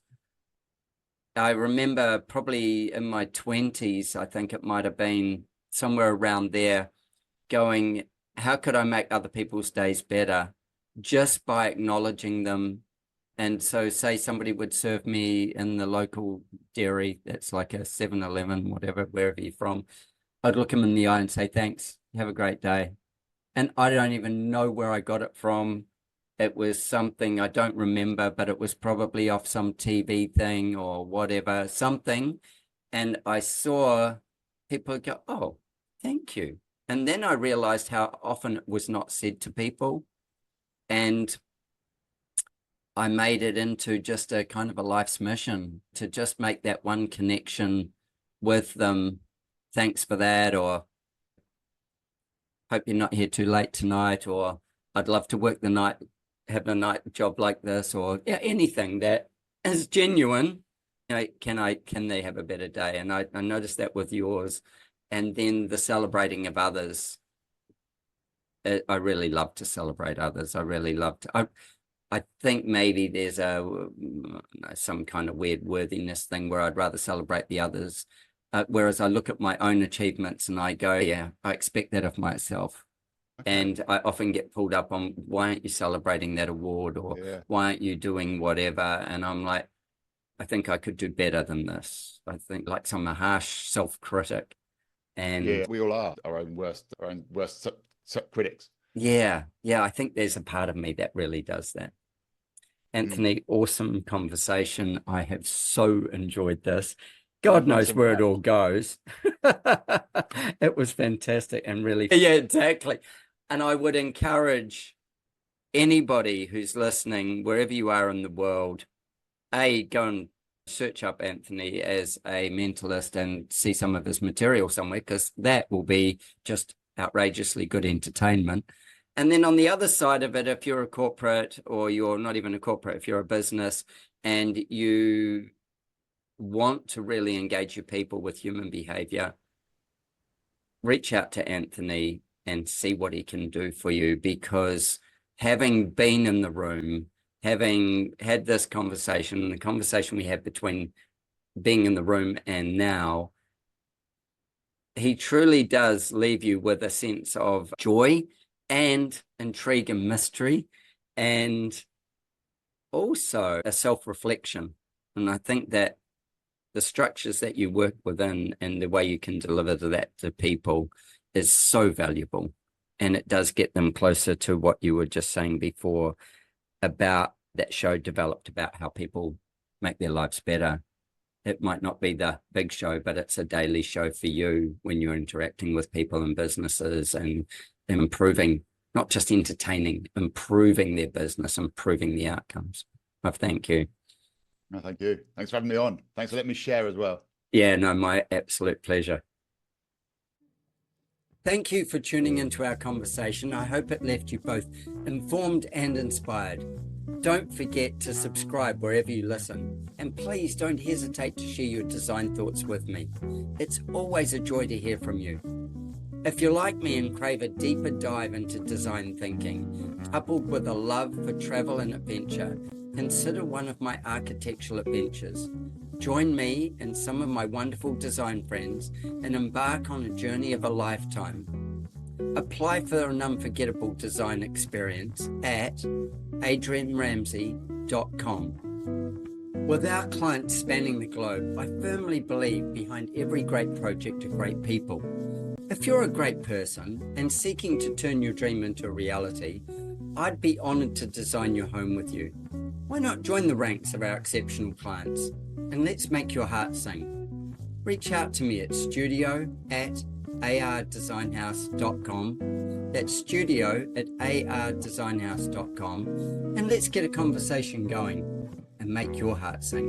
I remember probably in my 20s, I think it might have been somewhere around there, going, how could I make other people's days better just by acknowledging them? And so say somebody would serve me in the local dairy, that's like a 7-Eleven, whatever, wherever you're from. I'd look them in the eye and say, thanks, have a great day. And I don't even know where I got it from. It was something I don't remember, but it was probably off some TV thing or whatever, something. And I saw people go, oh, thank you. And then I realized how often it was not said to people. And I made it into just a kind of a life's mission to just make that one connection with them. Thanks for that, or hope you're not here too late tonight, or I'd love to work the night, have a night job like this, or yeah, anything that is genuine. You know, can they have a better day? And I noticed that with yours. And then the celebrating of others. I really love to celebrate others. I really love to. I think maybe there's some kind of weird worthiness thing where I'd rather celebrate the others. Whereas I look at my own achievements and I go, yeah, I expect that of myself. Okay. And I often get pulled up on, why aren't you celebrating that award, or why aren't you doing whatever? And I'm like, I think I could do better than this. I think, like, I'm a harsh self-critic. And yeah, we all are our own worst critics. Yeah, I think there's a part of me that really does that. Anthony, awesome conversation. I have so enjoyed this. God knows where it all goes. It was fantastic and really, yeah, exactly. And I would encourage anybody who's listening, wherever you are in the world, go and search up Anthony as a mentalist and see some of his material somewhere, because that will be just outrageously good entertainment. And then on the other side of it, if you're a corporate, or you're not even a corporate, if you're a business and you want to really engage your people with human behavior, reach out to Anthony and see what he can do for you. Because having been in the room, having had this conversation, and the conversation we had between being in the room and now, he truly does leave you with a sense of joy and intrigue and mystery, and also a self-reflection. And I think that the structures that you work within and the way you can deliver that to people is so valuable. And it does get them closer to what you were just saying before about that show developed about how people make their lives better. It might not be the big show, but it's a daily show for you when you're interacting with people and businesses and improving, not just entertaining, improving their business, improving the outcomes. I thank you. No, thank you. Thanks for having me on. Thanks for letting me share as well. Yeah, no, my absolute pleasure. Thank you for tuning into our conversation. I hope it left you both informed and inspired. Don't forget to subscribe wherever you listen. And please don't hesitate to share your design thoughts with me. It's always a joy to hear from you. If you're like me and crave a deeper dive into design thinking, coupled with a love for travel and adventure, consider one of my architectural adventures. Join me and some of my wonderful design friends and embark on a journey of a lifetime. Apply for an unforgettable design experience at adrianramsey.com. With our clients spanning the globe, I firmly believe behind every great project are great people. If you're a great person and seeking to turn your dream into a reality, I'd be honored to design your home with you. Why not join the ranks of our exceptional clients and let's make your heart sing? Reach out to me at studio@ardesignhouse.com. That's studio@ardesignhouse.com, and let's get a conversation going and make your heart sing.